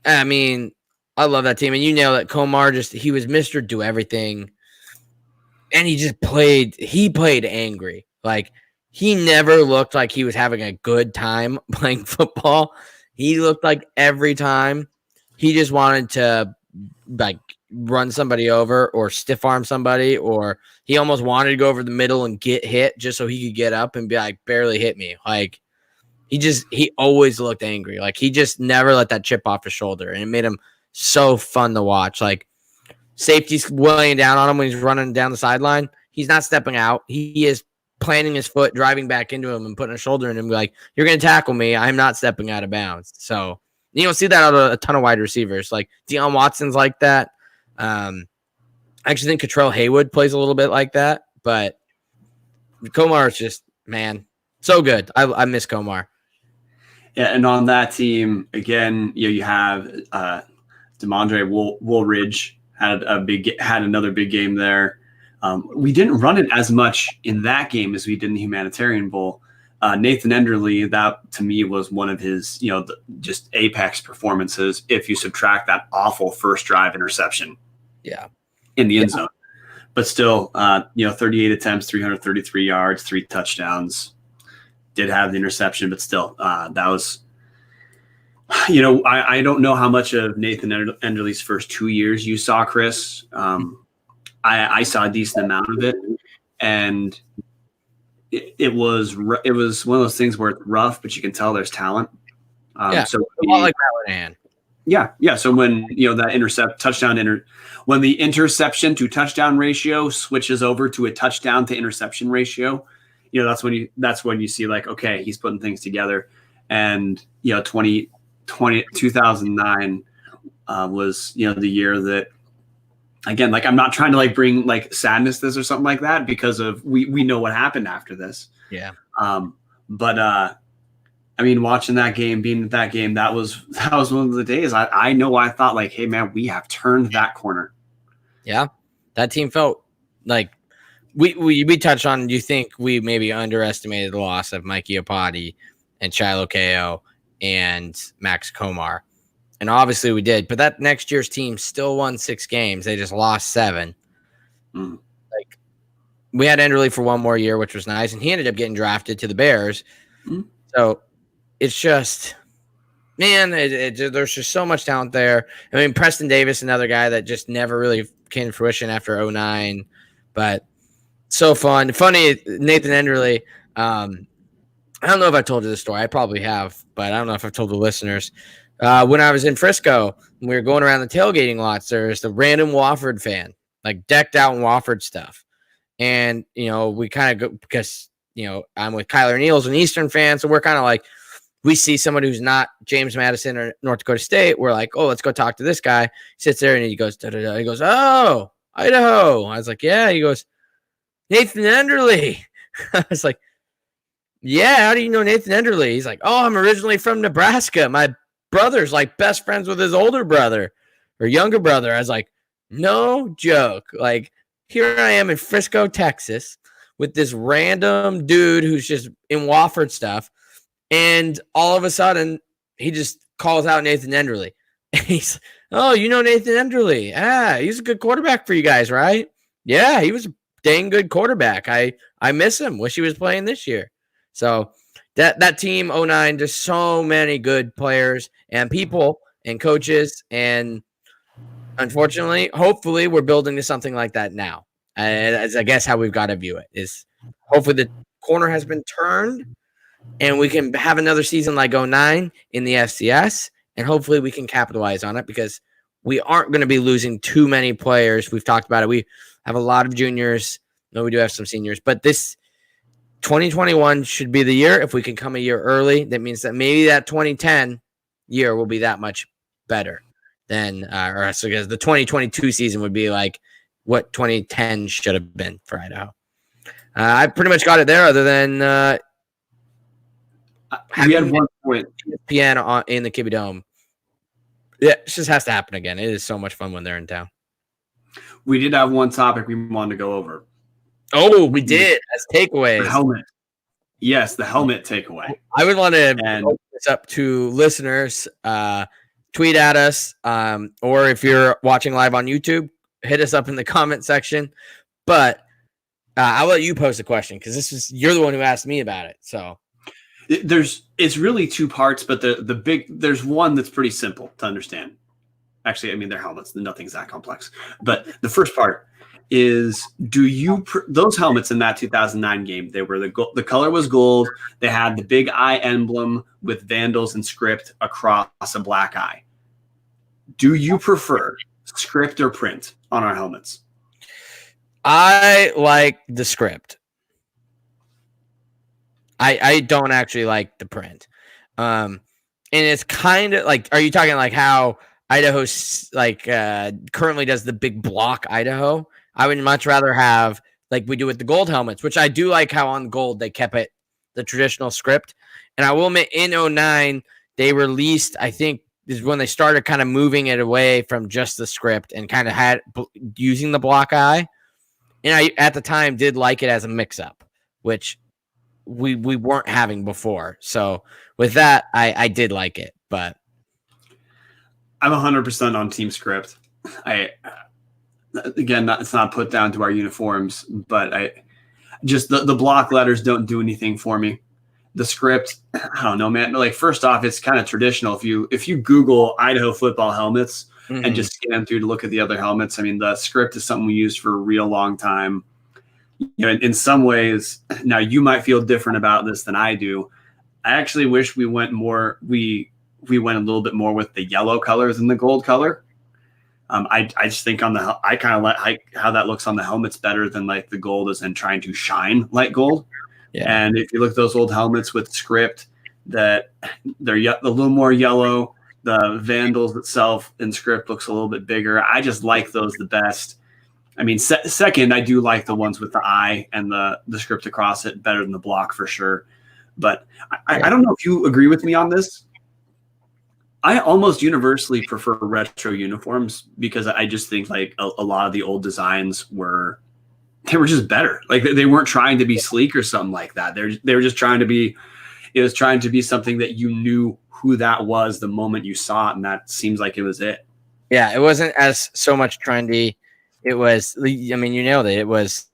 I mean, I love that team. And you know that Komar he was Mr. Do Everything. And he played angry. Like, he never looked like he was having a good time playing football. He looked like every time he just wanted to, like, run somebody over or stiff arm somebody, or he almost wanted to go over the middle and get hit just so he could get up and be like, barely hit me. Like, he always looked angry. Like, he just never let that chip off his shoulder, and it made him so fun to watch. Like, safety's weighing down on him when he's running down the sideline. He's not stepping out. He is planting his foot, driving back into him and putting a shoulder in him, like, you're going to tackle me. I'm not stepping out of bounds. So you don't see that out of a ton of wide receivers. Like, Deion Watson's like that. I actually think Cottrell Haywood plays a little bit like that, but Komar is just, man, so good. I miss Komar. Yeah, and on that team, again, you have Demondre Woolridge had another big game there. We didn't run it as much in that game as we did in the Humanitarian Bowl. Nathan Enderle, that to me was one of his, just apex performances if you subtract that awful first drive interception. Yeah. In the end zone. But still, 38 attempts, 333 yards, 3 touchdowns. Did have the interception, but still, that was, I don't know how much of Nathan Enderle's first 2 years you saw, Chris. I saw a decent amount of it, and it was one of those things where it's rough, but you can tell there's talent. So a lot like Matt. Yeah. So when that when the interception to touchdown ratio switches over to a touchdown to interception ratio, that's when you see, like, okay, he's putting things together. And 2009 was the year that, again, like, I'm not trying to like bring like sadness to this or something like that, because of we know what happened after this. Yeah. But I mean, watching that game, being at that game, that was one of the days I know I thought, like, hey man, we have turned that corner. Yeah. That team felt like we touched on, you think we maybe underestimated the loss of Mikey Opati and Shiloh KO and Max Komar. And obviously we did, but that next year's team still won 6 games. They just lost 7. Like, we had Enderle for one more year, which was nice, and he ended up getting drafted to the Bears. So it's just, man, there's just so much talent there. I mean, Preston Davis, another guy that just never really came to fruition after 09, but so fun. Funny, Nathan Enderle. I don't know if I told you this story. I probably have, but I don't know if I've told the listeners. When I was in Frisco, we were going around the tailgating lots, there's the random Wofford fan, like decked out in Wofford stuff. And, we kind of go, because, I'm with Kyler Neal's an Eastern fan. So we're kind of like, we see someone who's not James Madison or North Dakota State. We're like, oh, let's go talk to this guy. He sits there and he goes, da-da-da. He goes, oh, Idaho. I was like, yeah. He goes, Nathan Enderle. I was like, yeah, how do you know Nathan Enderle? He's like, oh, I'm originally from Nebraska. My brother's like best friends with his older brother or younger brother. I was like, no joke. Like, here I am in Frisco, Texas, with this random dude who's just in Wofford stuff. And all of a sudden, he just calls out Nathan Enderle. He's, oh, you know Nathan Enderle. He's a good quarterback for you guys, right? Yeah, he was a dang good quarterback. I miss him. Wish he was playing this year. So that team 09, there's so many good players and people and coaches. And unfortunately, hopefully, we're building to something like that now. As I guess how we've got to view it is hopefully the corner has been turned and we can have another season like 09 in the FCS. And hopefully we can capitalize on it because we aren't going to be losing too many players. We've talked about it. We have a lot of juniors. No, we do have some seniors. But this 2021 should be the year. If we can come a year early, that means that maybe that 2010 year will be that much better than because the 2022 season would be like what 2010 should have been for Idaho. I pretty much got it there other than we had one point piano in the Kibbie Dome. Yeah, it just has to happen again. It is so much fun when they're in town. We did have one topic we wanted to go over. Oh, we did. As takeaways. The helmet. Yes, the helmet takeaway. I would want to open this up to listeners. Tweet at us, or if you're watching live on YouTube, hit us up in the comment section. But I'll let you pose a question because you're the one who asked me about it. So it's really two parts, but there's one that's pretty simple to understand. Actually, I mean, they're helmets. Nothing's that complex. But the first part is, those helmets in that 2009 game, they were the color was gold. They had the big eye emblem with Vandals and script across a black eye. Do you prefer script or print on our helmets? I like the script. I don't actually like the print. And it's kind of like, are you talking like how Idaho currently does the big block Idaho? I would much rather have like we do with the gold helmets, which I do like how on gold they kept it the traditional script. And I will admit in 09, they released, I think is when they started kind of moving it away from just the script and kind of had using the block eye. And I, at the time, did like it as a mix-up, which we weren't having before. So with that, I did like it. But I'm 100% on team script. It's not put down to our uniforms, but the block letters don't do anything for me. The script, I don't know, man. Like, first off, it's kind of traditional. If you Google Idaho football helmets and just scan through to look at the other helmets, I mean, the script is something we used for a real long time. You know, in some ways, now you might feel different about this than I do. I actually wish we went we went a little bit more with the yellow colors and the gold color. I just think I kind of like how that looks on the helmets better than like the gold is and trying to shine like gold. Yeah. And if you look at those old helmets with script, that they're a little more yellow. The Vandals itself in script looks a little bit bigger. I just like those the best. I mean, second, I do like the ones with the eye and the script across it better than the block for sure. But I don't know if you agree with me on this. I almost universally prefer retro uniforms because I just think like a lot of the old designs were just better. Like they weren't trying to be sleek or something like that. They were just trying to be. It was trying to be something that you knew who that was the moment you saw it, and that seems like it was it. Yeah, it wasn't as so much trendy. It was. I mean, you nailed it. It was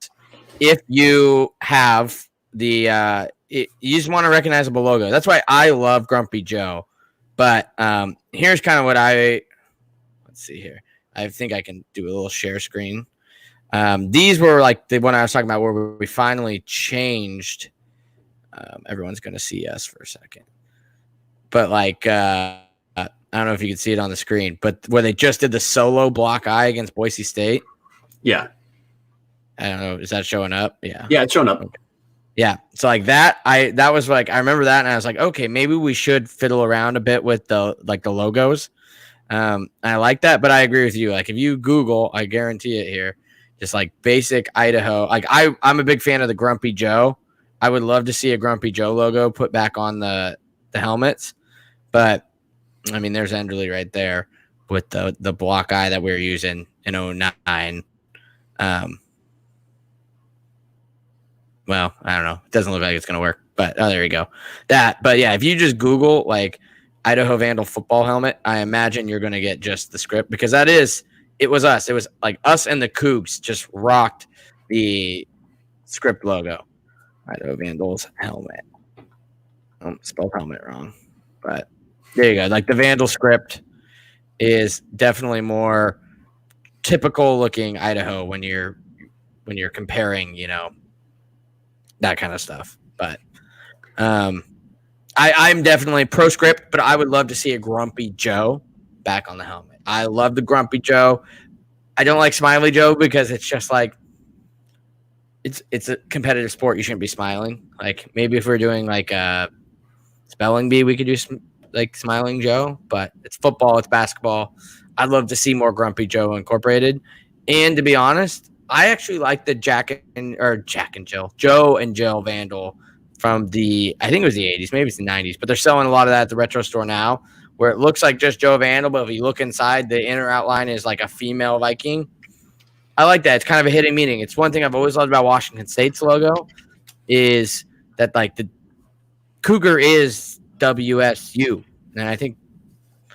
if you have the you just want a recognizable logo. That's why I love Grumpy Joe. But here's kind of what let's see here. I think I can do a little share screen. These were like the one I was talking about where we finally changed. Everyone's going to see us for a second. But like, I don't know if you can see it on the screen, but where they just did the solo block eye against Boise State. Yeah. I don't know. Is that showing up? Yeah. Yeah, it's showing up. Okay. Yeah. So like that was like, I remember that and I was like, okay, maybe we should fiddle around a bit with the logos. I like that, but I agree with you. Like if you Google, I guarantee it here, just like basic Idaho. Like I'm a big fan of the Grumpy Joe. I would love to see a Grumpy Joe logo put back on the helmets. But I mean, there's Enderle right there with the block eye that we were using in 09. well, I don't know. It doesn't look like it's going to work, but there you go. But yeah, if you just Google like Idaho Vandal football helmet, I imagine you're going to get just the script because it was us. It was like us and the Cougs just rocked the script logo. Idaho Vandals helmet. Spelled helmet wrong, but there you go. Like the Vandal script is definitely more typical looking Idaho when you're comparing, that kind of stuff. But I'm definitely pro script, but I would love to see a Grumpy Joe back on the helmet. I love the Grumpy Joe. I don't like Smiley Joe because it's just like it's a competitive sport. You shouldn't be smiling. Like maybe if we're doing like a spelling bee, we could do like Smiling Joe, but it's football, it's basketball. I'd love to see more Grumpy Joe incorporated. And to be honest, I actually like the Joe and Jill Vandal from I think it was the 80s, maybe it's the 90s, but they're selling a lot of that at the retro store now, where it looks like just Joe Vandal, but if you look inside, the inner outline is like a female Viking. I like that. It's kind of a hidden meaning. It's one thing I've always loved about Washington State's logo is that like the Cougar is WSU, and I think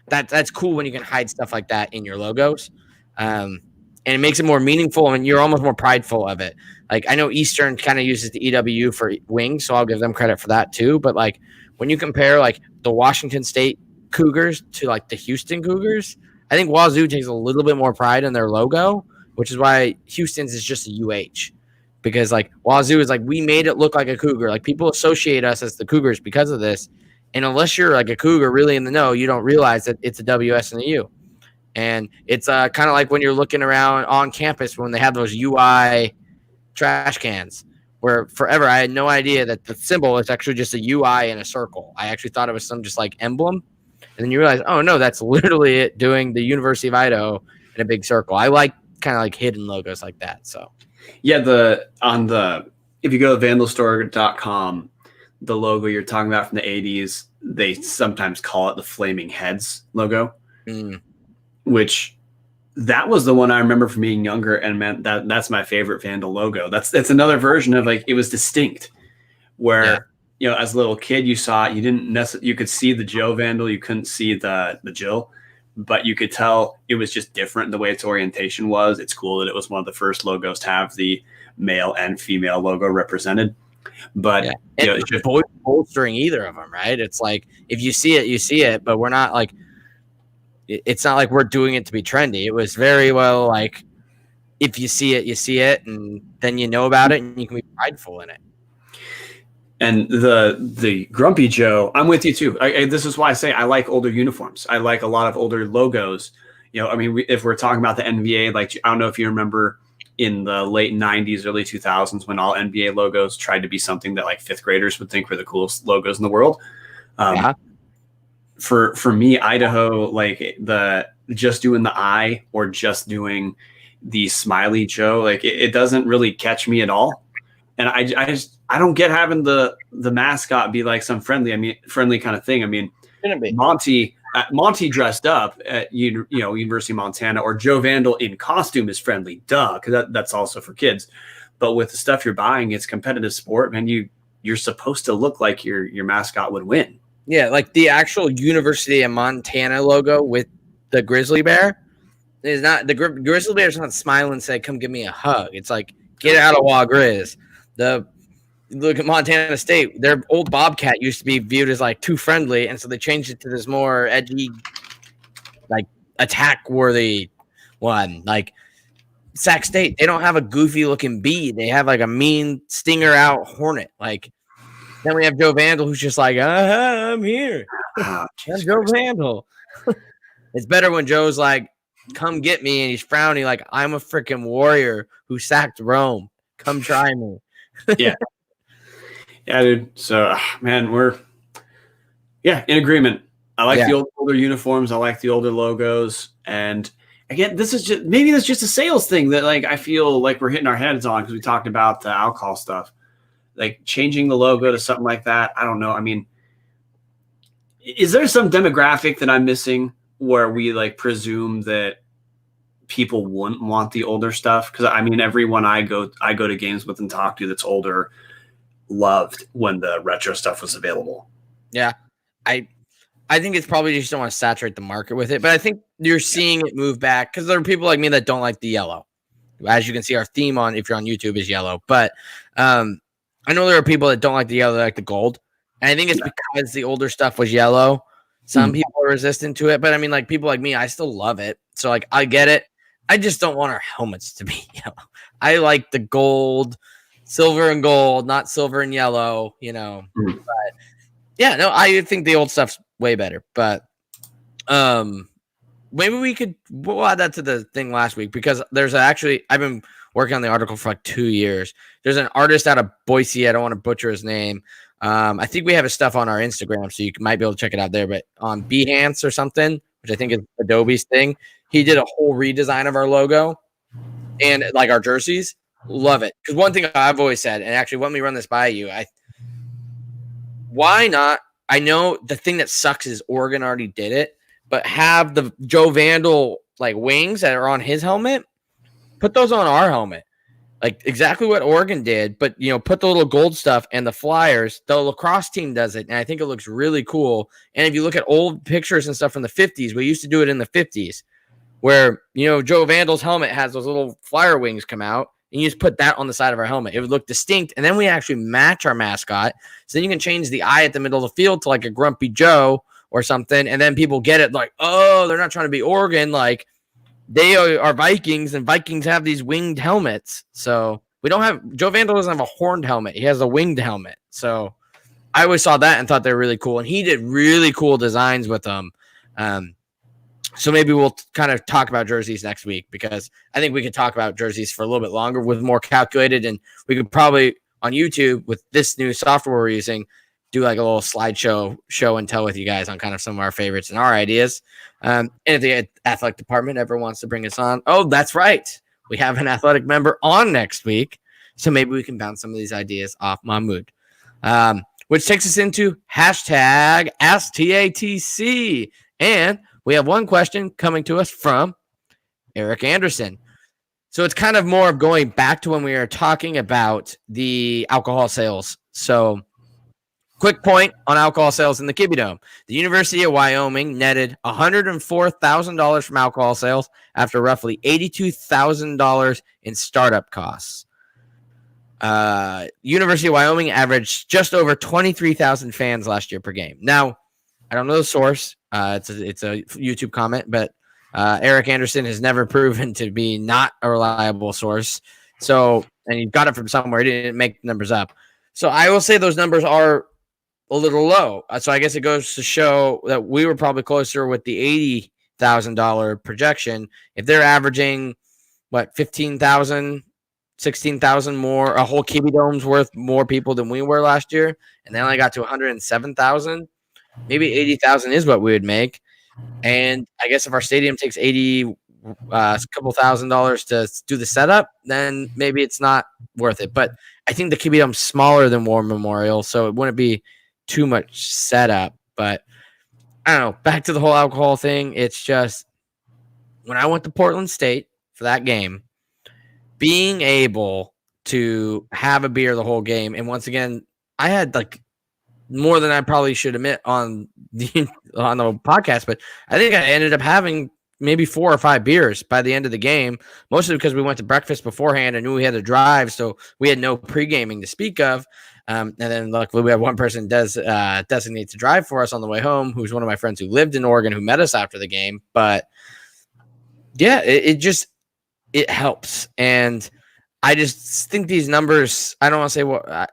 that's cool when you can hide stuff like that in your logos. And it makes it more meaningful, and you're almost more prideful of it. Like I know Eastern kind of uses the EWU for wings, so I'll give them credit for that too. But like when you compare like the Washington State Cougars to like the Houston Cougars, I think Wazoo takes a little bit more pride in their logo, which is why Houston's is just a UH. Because like Wazoo is like, we made it look like a Cougar. Like people associate us as the Cougars because of this. And unless you're like a Cougar really in the know, you don't realize that it's a WS and a U. And it's kind of like when you're looking around on campus when they have those UI trash cans, where forever I had no idea that the symbol is actually just a UI in a circle. I actually thought it was some just like emblem. And then you realize, oh no, that's literally it doing the University of Idaho in a big circle. I like kind of like hidden logos like that. So yeah, if you go to vandalstore.com, the logo you're talking about from the 80s, they sometimes call it the Flaming Heads logo. Which that was the one I remember from being younger, and man, that's my favorite Vandal logo. That's another version of like it was distinct, where as a little kid you saw it, you could see the Joe Vandal, you couldn't see the Jill, but you could tell it was just different the way its orientation was. It's cool that it was one of the first logos to have the male and female logo represented. But it's just bolstering either of them, right? It's like if you see it, you see it, but we're not like. It's not like we're doing it to be trendy. It was very well like if you see it, you see it, and then you know about it, and you can be prideful in it. And the Grumpy Joe, I'm with you too. This is why I say I like older uniforms. I like a lot of older logos. If we're talking about the NBA, like I don't know if you remember in the late 90s, early 2000s, when all NBA logos tried to be something that like fifth graders would think were the coolest logos in the world. For me, Idaho, like the just doing the eye or just doing the Smiley Joe, like it doesn't really catch me at all. And I don't get having the mascot be like some friendly kind of thing. I mean, Monty dressed up at University of Montana, or Joe Vandal in costume is friendly, duh, because that's also for kids. But with the stuff you're buying, it's competitive sport, man. You're supposed to look like your mascot would win. Yeah, like the actual University of Montana logo with the grizzly bear is not the grizzly bear is not smiling and say, "Come give me a hug." It's like, get out of Wa Grizz. Look at Montana State. Their old Bobcat used to be viewed as like too friendly, and so they changed it to this more edgy, like attack-worthy one. Like Sac State, they don't have a goofy-looking bee. They have like a mean stinger-out hornet. Like. Then we have Joe Vandal, who's just like, I'm here. I'm Joe Vandal. It's better when Joe's like, come get me, and he's frowning like, I'm a freaking warrior who sacked Rome. Come try me. Yeah, dude. So, man, we're in agreement. I like the older uniforms. I like the older logos. And again, this is just a sales thing that like I feel like we're hitting our heads on because we talked about the alcohol stuff. Like changing the logo to something like that. I don't know. I mean, is there some demographic that I'm missing where we like presume that people wouldn't want the older stuff? Because I mean, everyone I go to games with and talk to that's older, loved when the retro stuff was available. Yeah, I think it's probably just don't want to saturate the market with it, but I think you're seeing it move back because there are people like me that don't like the yellow. As you can see, our theme on if you're on YouTube is yellow, but I know there are people that don't like the yellow, they like the gold, and I think it's because the older stuff was yellow. Some people are resistant to it, but I mean, like people like me, I still love it. So like I get it. I just don't want our helmets to be yellow. I like the gold, silver and gold, not silver and yellow. But yeah, no, I think the old stuff's way better. But maybe we'll add that to the thing last week because there's actually I've been working on the article for like 2 years. There's an artist out of Boise. I don't want to butcher his name. I think we have his stuff on our Instagram, so you might be able to check it out there. But on Behance or something, which I think is Adobe's thing, he did a whole redesign of our logo and like our jerseys. Love it. Because one thing I've always said, and actually let me run this by you, why not? I know the thing that sucks is Oregon already did it, but have the Joe Vandal like wings that are on his helmet, put those on our helmet. Like exactly what Oregon did, but put the little gold stuff and the Flyers. The lacrosse team does it, and I think it looks really cool. And if you look at old pictures and stuff from the 50s, we used to do it in the 50s, where Joe Vandal's helmet has those little Flyer wings come out, and you just put that on the side of our helmet. It would look distinct, and then we actually match our mascot. So then you can change the eye at the middle of the field to like a Grumpy Joe or something, and then people get it like, oh, they're not trying to be Oregon, like. They are Vikings, and Vikings have these winged helmets. So we don't have Joe Vandal doesn't have a horned helmet. He has a winged helmet. So I always saw that and thought they were really cool. And he did really cool designs with them. So maybe we'll kind of talk about jerseys next week because I think we could talk about jerseys for a little bit longer with more calculated. And we could probably on YouTube with this new software we're using do like a little slideshow show and tell with you guys on kind of some of our favorites and our ideas. And if the athletic department ever wants to bring us on, oh, that's right. We have an athletic member on next week. So maybe we can bounce some of these ideas off Mahmoud, which takes us into hashtag AskTATC. And we have one question coming to us from Eric Anderson. So it's kind of more of going back to when we were talking about the alcohol sales. So quick point on alcohol sales in the Kibbie Dome. The University of Wyoming netted $104,000 from alcohol sales after roughly $82,000 in startup costs. University of Wyoming averaged just over 23,000 fans last year per game. Now, I don't know the source. It's a YouTube comment, but Eric Anderson has never proven to be not a reliable source. So, and he got it from somewhere. He didn't make the numbers up. So I will say those numbers are a little low. So I guess it goes to show that we were probably closer with the $80,000 projection. If they're averaging, 15,000, 16,000 more, a whole Kibbie Dome's worth more people than we were last year, and they only got to 107,000, maybe 80,000 is what we would make. And I guess if our stadium takes a couple $1,000s to do the setup, then maybe it's not worth it. But I think the Kibbie Dome's smaller than War Memorial, so it wouldn't be too much setup. But I don't know. Back to the whole alcohol thing. It's just when I went to Portland State for that game, being able to have a beer the whole game, and once again, I had like more than I probably should admit on the podcast, but I think I ended up having maybe 4 or 5 beers by the end of the game, mostly because we went to breakfast beforehand and knew we had to drive, so we had no pre-gaming to speak of. And then luckily we had one person designate to drive for us on the way home, who's one of my friends who lived in Oregon, who met us after the game. But yeah, it helps. And I just think these numbers, I don't want to say what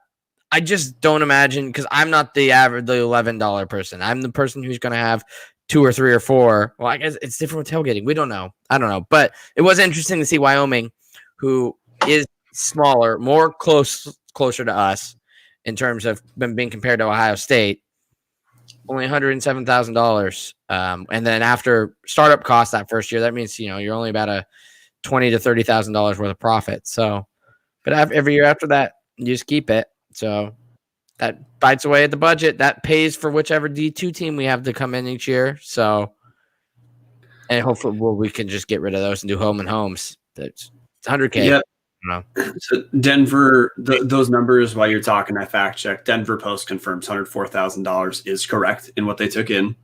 I just don't imagine, because I'm not the $11 person. I'm the person who's going to have 2 or 3 or 4. Well, I guess it's different with tailgating. We don't know. I don't know. But it was interesting to see Wyoming, who is smaller, more closer to us in terms of being compared to Ohio State, only $107,000. And then after startup costs that first year, that means, you're only about a $20,000 to $30,000 worth of profit. So, but every year after that, you just keep it. So that bites away at the budget. That pays for whichever D2 team we have to come in each year. So, and hopefully we can just get rid of those and do home and homes. That's $100K. Yeah. No. So Denver, those numbers, while you're talking, I fact checked. Denver Post confirms $104,000 is correct in what they took in.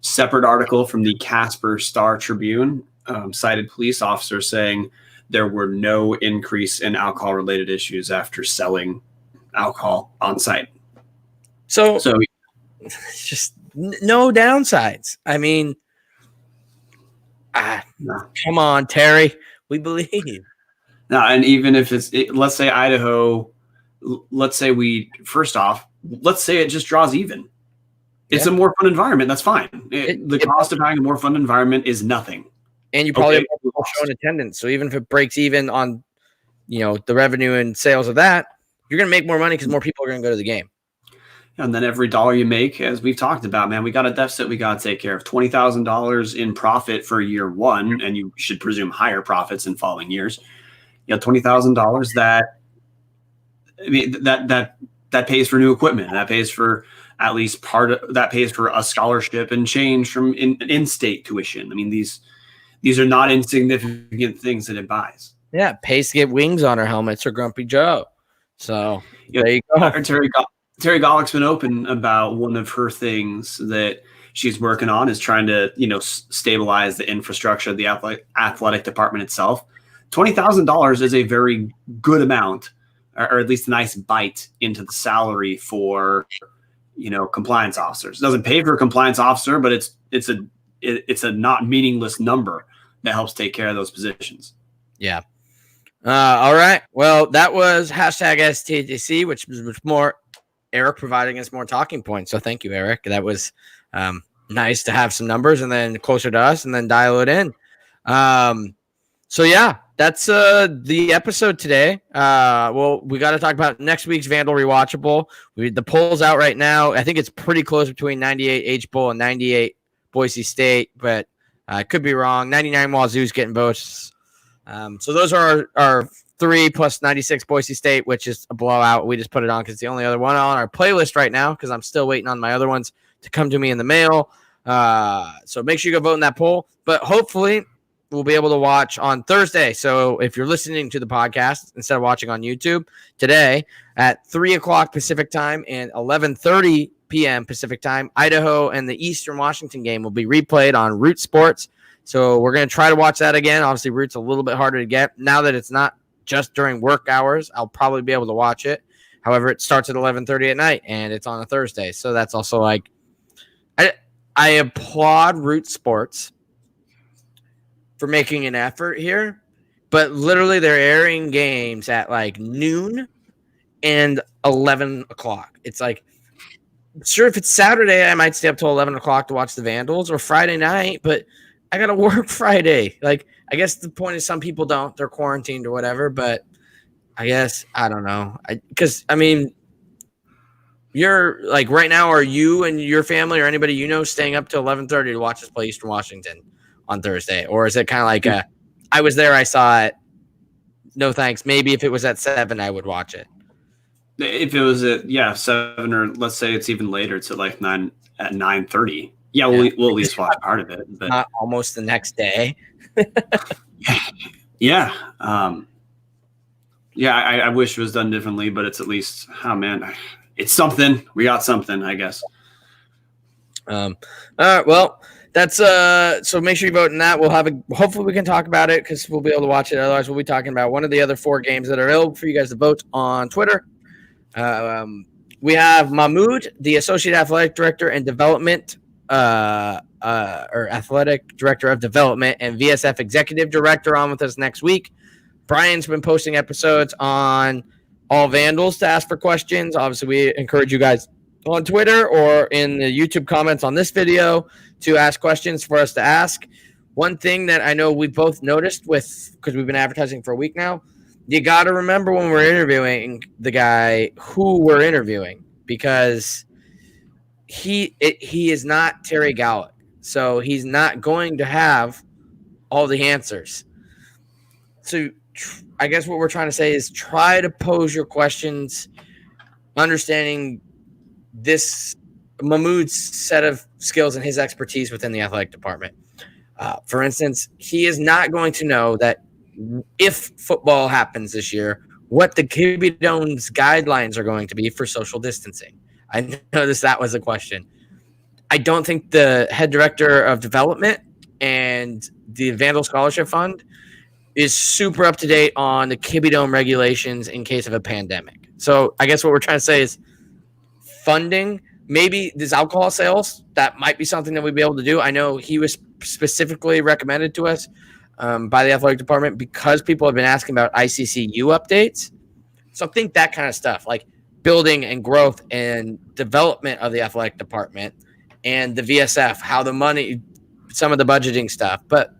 Separate article from the Casper Star Tribune cited police officers saying there were no increase in alcohol-related issues after selling alcohol on site. So just no downsides. I mean, no. Come on, Terry. We believe. No, and even if let's say Idaho, let's say it just draws even. It's a more fun environment. That's fine. The cost of having a more fun environment is nothing. And you probably have more people showing attendance. So even if it breaks even on, the revenue and sales of that, you're going to make more money because more people are going to go to the game. And then every dollar you make, as we've talked about, man, we got a deficit we got to take care of. $20,000 in profit for year one, and you should presume higher profits in following years. $20,000 that pays for new equipment. That pays for at least that pays for a scholarship and change from in-state tuition. I mean, these are not insignificant things that it buys. Yeah, pays to get wings on our helmets or Grumpy Joe. So there you go. Terry Gollick's been open about one of her things that she's working on is trying to, stabilize the infrastructure of the athletic department itself. $20,000 is a very good amount, or at least a nice bite into the salary for, compliance officers. It doesn't pay for a compliance officer, but it's a not meaningless number that helps take care of those positions. Yeah. All right. Well, that was #STTC, which was more Eric providing us more talking points. So thank you, Eric. That was nice to have some numbers and then closer to us and then dial it in. So yeah, that's the episode today. Well, we got to talk about next week's Vandal Rewatchable. The poll's out right now. I think it's pretty close between 98 H-Bowl and 98 Boise State, but I could be wrong. 99 Wazoo's getting votes. So those are our 3 plus 96 Boise State, which is a blowout. We just put it on because it's the only other one on our playlist right now because I'm still waiting on my other ones to come to me in the mail. So make sure you go vote in that poll. But hopefully we'll be able to watch on Thursday. So if you're listening to the podcast instead of watching on YouTube today at 3 o'clock Pacific time and 11:30 p.m. Pacific time, Idaho and the Eastern Washington game will be replayed on Root Sports. So we're going to try to watch that again. Obviously, Root's a little bit harder to get. Now that it's not just during work hours, I'll probably be able to watch it. However, it starts at 11:30 at night, and it's on a Thursday. So that's also like I applaud Root Sports for making an effort here, but literally they're airing games at like noon and 11 o'clock. It's like, sure, if it's Saturday, I might stay up till 11 o'clock to watch the Vandals, or Friday night, but I got to work Friday. Like, I guess the point is some people don't. They're quarantined or whatever, but I guess, I don't know. Because, you're like right now, are you and your family or anybody staying up till 11:30 to watch us play Eastern Washington on Thursday? Or is it kind of like I was there, I saw it, no thanks. Maybe if it was at 7, I would watch it. If it was at 7, or let's say it's even later, it's at like 9 at 9:30. Yeah, we'll at least watch part of it. But not almost the next day. Yeah. I wish it was done differently, but it's at least, it's something. We got something, I guess. All right, well, that's so make sure you vote in that. We'll hopefully we can talk about it because we'll be able to watch it. Otherwise, we'll be talking about one of the other 4 games that are available for you guys to vote on Twitter. We have Mahmoud, the Associate Athletic Director and Development, or Athletic Director of Development and VSF Executive Director on with us next week. Brian's been posting episodes on all Vandals to ask for questions. Obviously, we encourage you guys on Twitter or in the YouTube comments on this video to ask questions for us to ask. One thing that I know we both noticed because we've been advertising for a week now, you got to remember when we're interviewing the guy who we're interviewing, because he is not Terry Gollick. So he's not going to have all the answers. So I guess what we're trying to say is try to pose your questions, understanding this Mahmoud's set of skills and his expertise within the athletic department. For instance, he is not going to know that if football happens this year, what the Kibbie Dome's guidelines are going to be for social distancing. I noticed that was a question. I don't think the head director of development and the Vandal Scholarship Fund is super up to date on the Kibbie Dome regulations in case of a pandemic. So I guess what we're trying to say is funding, maybe these alcohol sales, that might be something that we'd be able to do. I know he was specifically recommended to us by the athletic department because people have been asking about ICCU updates. So I think that kind of stuff, like building and growth and development of the athletic department and the VSF, how the money, some of the budgeting stuff. But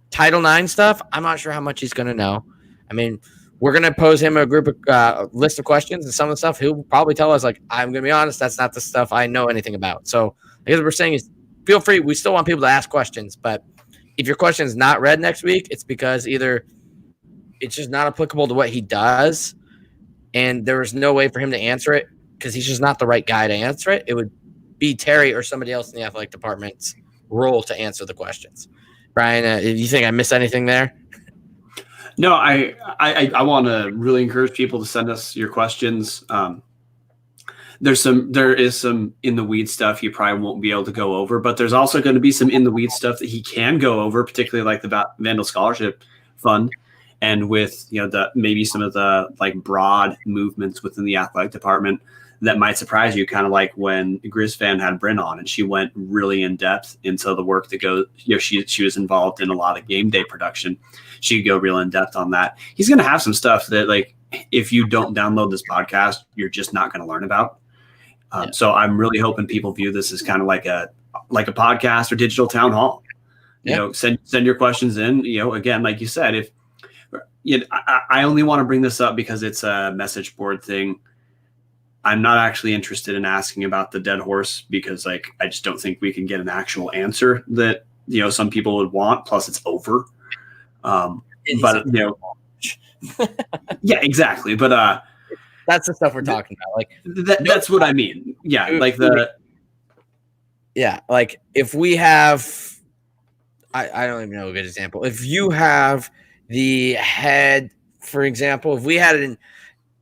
Title IX stuff, I'm not sure how much he's going to know. I mean, we're going to pose him a group of list of questions, and some of the stuff he'll probably tell us, like, I'm going to be honest, that's not the stuff I know anything about. So I guess what we're saying is feel free. We still want people to ask questions, but if your question is not read next week, it's because either it's just not applicable to what he does, and there was no way for him to answer it because he's just not the right guy to answer it. It would be Terry or somebody else in the athletic department's role to answer the questions. Brian, do you think I missed anything there? No, I want to really encourage people to send us your questions. There is some in the weeds stuff you probably won't be able to go over, but there's also going to be some in the weeds stuff that he can go over, particularly like the Vandal Scholarship Fund, and with maybe some of the like broad movements within the athletic department that might surprise you, kind of like when Grizz fan had Bryn on and she went really in depth into the work that goes, she was involved in a lot of game day production. She'd go real in depth on that. He's going to have some stuff that, like, if you don't download this podcast, you're just not going to learn about. So I'm really hoping people view this as kind of like a podcast or digital town hall. Send your questions in. Again, like you said, if I only want to bring this up because it's a message board thing. I'm not actually interested in asking about the dead horse because, like, I just don't think we can get an actual answer that some people would want. Plus, it's over. But yeah, exactly. But that's the stuff we're talking about. Like that's what I mean. Yeah, like like if we have, I don't even know a good example. If you have the head, for example, if we had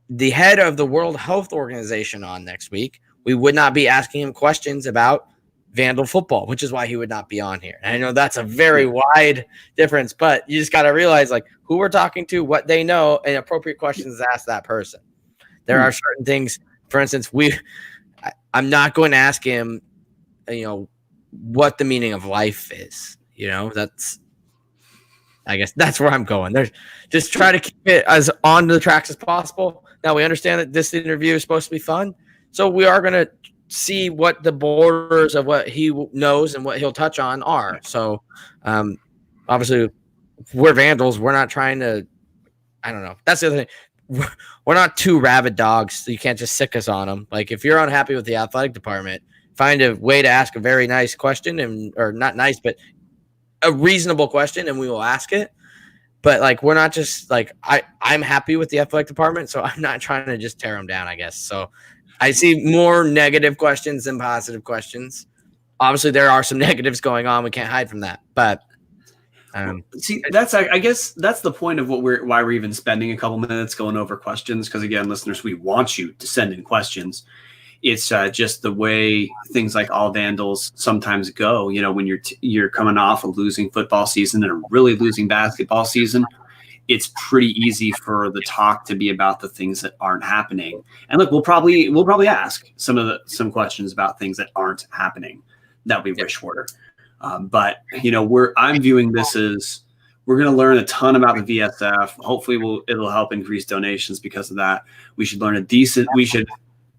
the head of the World Health Organization on next week, we would not be asking him questions about Vandal football, which is why he would not be on here. And I know that's a very wide difference, but you just got to realize, like, who we're talking to, what they know, and appropriate questions to ask that person. There are certain things, for instance, I'm not going to ask him, what the meaning of life is. I guess that's where I'm going. There's just try to keep it as on the tracks as possible. Now, we understand that this interview is supposed to be fun, so we are going to see what the borders of what he knows and what he'll touch on are. So, obviously, we're Vandals. We're not trying to, I don't know. That's the other thing. We're not two rabid dogs, so you can't just sick us on them. Like, if you're unhappy with the athletic department, find a way to ask a very nice question, or not nice, but a reasonable question, and we will ask it. But, like, we're not just like, I'm happy with the athletic department, so I'm not trying to just tear them down, I guess. So I see more negative questions than positive questions. Obviously, there are some negatives going on. We can't hide from that. But see, I guess that's the point of why we're even spending a couple minutes going over questions. Because again, listeners, we want you to send in questions. It's just the way things like all Vandals sometimes go. When you're coming off a losing football season and a really losing basketball season, it's pretty easy for the talk to be about the things that aren't happening. And look, we'll probably ask some questions about things that aren't happening. That would be way shorter. But I'm viewing this as we're going to learn a ton about the VSF. Hopefully, it'll help increase donations because of that. We should learn we should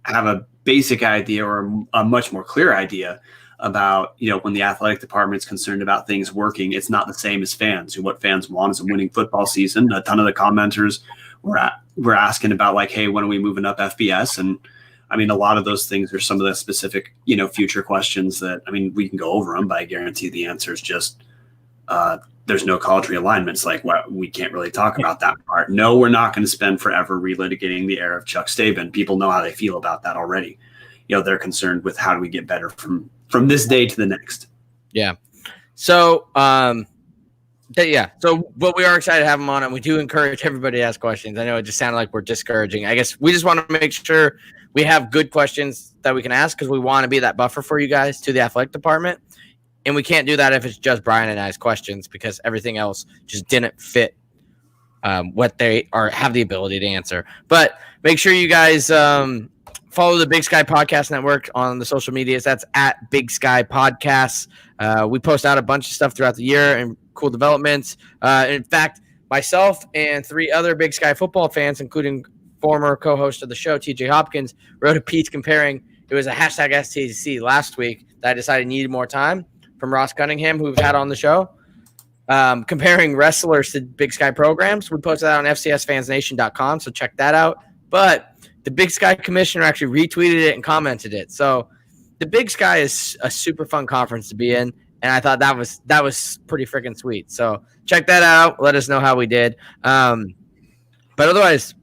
have a basic idea or a much more clear idea about, when the athletic department is concerned about things working, it's not the same as fans. What fans want is a winning football season. A ton of the commenters were asking about, like, hey, when are we moving up FBS? And I mean, a lot of those things are some of the specific, future questions that, I mean, we can go over them, but I guarantee the answer is just, there's no college realignments. Like, we can't really talk about that part. No, we're not going to spend forever relitigating the era of Chuck Staben. People know how they feel about that already. They're concerned with how do we get better from this day to the next. Yeah. So, Yeah. So, but we are excited to have him on, and we do encourage everybody to ask questions. I know it just sounded like we're discouraging. I guess we just want to make sure we have good questions that we can ask because we want to be that buffer for you guys to the athletic department. And we can't do that if it's just Brian and I's questions because everything else just didn't fit what they are have the ability to answer. But make sure you guys follow the Big Sky Podcast Network on the social medias. That's at Big Sky Podcasts. We post out a bunch of stuff throughout the year and cool developments. In fact, myself and 3 other Big Sky football fans, including former co-host of the show, TJ Hopkins, wrote a piece comparing. It was a hashtag STC last week that I decided needed more time from Ross Cunningham, who we've had on the show. Comparing wrestlers to Big Sky programs. We posted that on fcsfansnation.com, so check that out. But the Big Sky commissioner actually retweeted it and commented it. So the Big Sky is a super fun conference to be in, and I thought that was pretty freaking sweet. So check that out. Let us know how we did. But otherwise,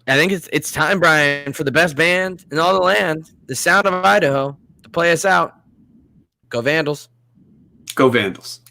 I think it's time, Brian, for the best band in all the land, the Sound of Idaho, to play us out. Go Vandals. Go Vandals.